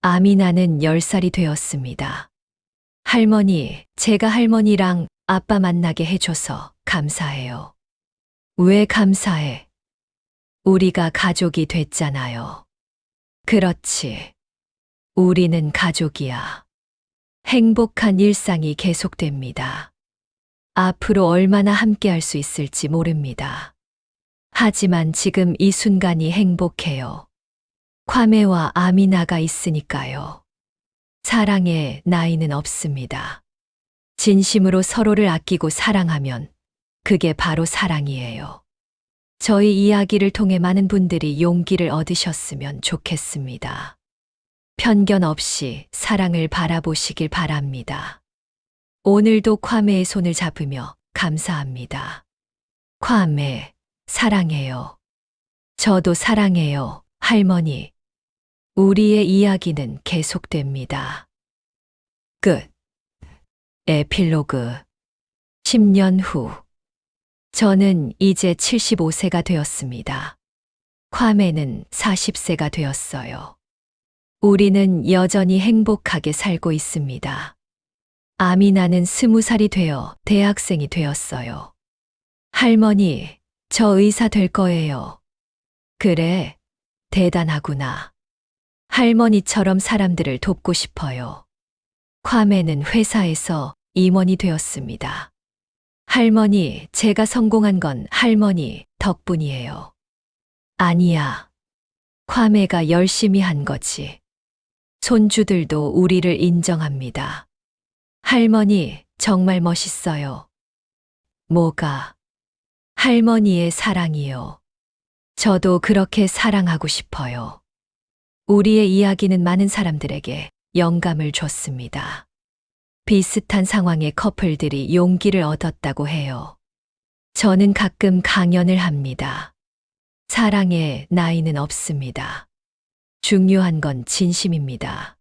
아미나는 10살이 되었습니다. 할머니, 제가 할머니랑 아빠 만나게 해줘서 감사해요. 왜 감사해? 우리가 가족이 됐잖아요. 그렇지. 우리는 가족이야. 행복한 일상이 계속됩니다. 앞으로 얼마나 함께 할 수 있을지 모릅니다. 하지만 지금 이 순간이 행복해요. 콰메와 아미나가 있으니까요. 사랑에 나이는 없습니다. 진심으로 서로를 아끼고 사랑하면 그게 바로 사랑이에요. 저희 이야기를 통해 많은 분들이 용기를 얻으셨으면 좋겠습니다. 편견 없이 사랑을 바라보시길 바랍니다. 오늘도 콰메의 손을 잡으며 감사합니다. 콰메, 사랑해요. 저도 사랑해요, 할머니. 우리의 이야기는 계속됩니다. 끝. 에필로그. 10년 후. 저는 이제 75세가 되었습니다. 콰메는 40세가 되었어요. 우리는 여전히 행복하게 살고 있습니다. 아미나는 20살이 되어 대학생이 되었어요. 할머니, 저 의사 될 거예요. 그래, 대단하구나. 할머니처럼 사람들을 돕고 싶어요. 콰메는 회사에서 임원이 되었습니다. 할머니, 제가 성공한 건 할머니 덕분이에요. 아니야. 콰메가 열심히 한 거지. 손주들도 우리를 인정합니다. 할머니, 정말 멋있어요. 뭐가? 할머니의 사랑이요. 저도 그렇게 사랑하고 싶어요. 우리의 이야기는 많은 사람들에게 영감을 줬습니다. 비슷한 상황의 커플들이 용기를 얻었다고 해요. 저는 가끔 강연을 합니다. 사랑에 나이는 없습니다. 중요한 건 진심입니다.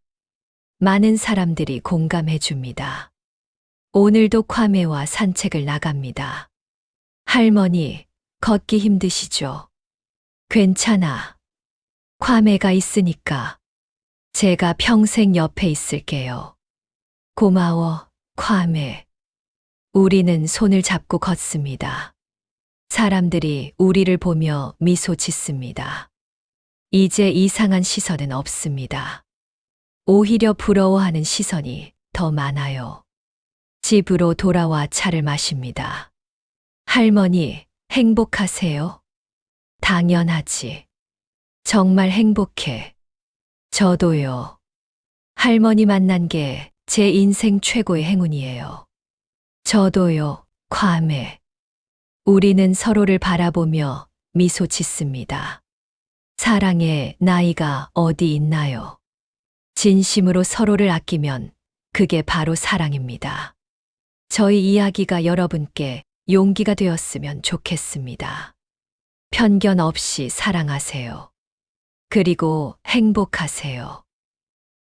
많은 사람들이 공감해 줍니다. 오늘도 콰메와 산책을 나갑니다. 할머니, 걷기 힘드시죠? 괜찮아. 콰메가 있으니까. 제가 평생 옆에 있을게요. 고마워, 콰메. 우리는 손을 잡고 걷습니다. 사람들이 우리를 보며 미소 짓습니다. 이제 이상한 시선은 없습니다. 오히려 부러워하는 시선이 더 많아요. 집으로 돌아와 차를 마십니다. 할머니, 행복하세요? 당연하지. 정말 행복해. 저도요. 할머니 만난 게 제 인생 최고의 행운이에요. 저도요, 콰메. 우리는 서로를 바라보며 미소 짓습니다. 사랑에 나이가 어디 있나요? 진심으로 서로를 아끼면 그게 바로 사랑입니다. 저희 이야기가 여러분께 용기가 되었으면 좋겠습니다. 편견 없이 사랑하세요. 그리고 행복하세요.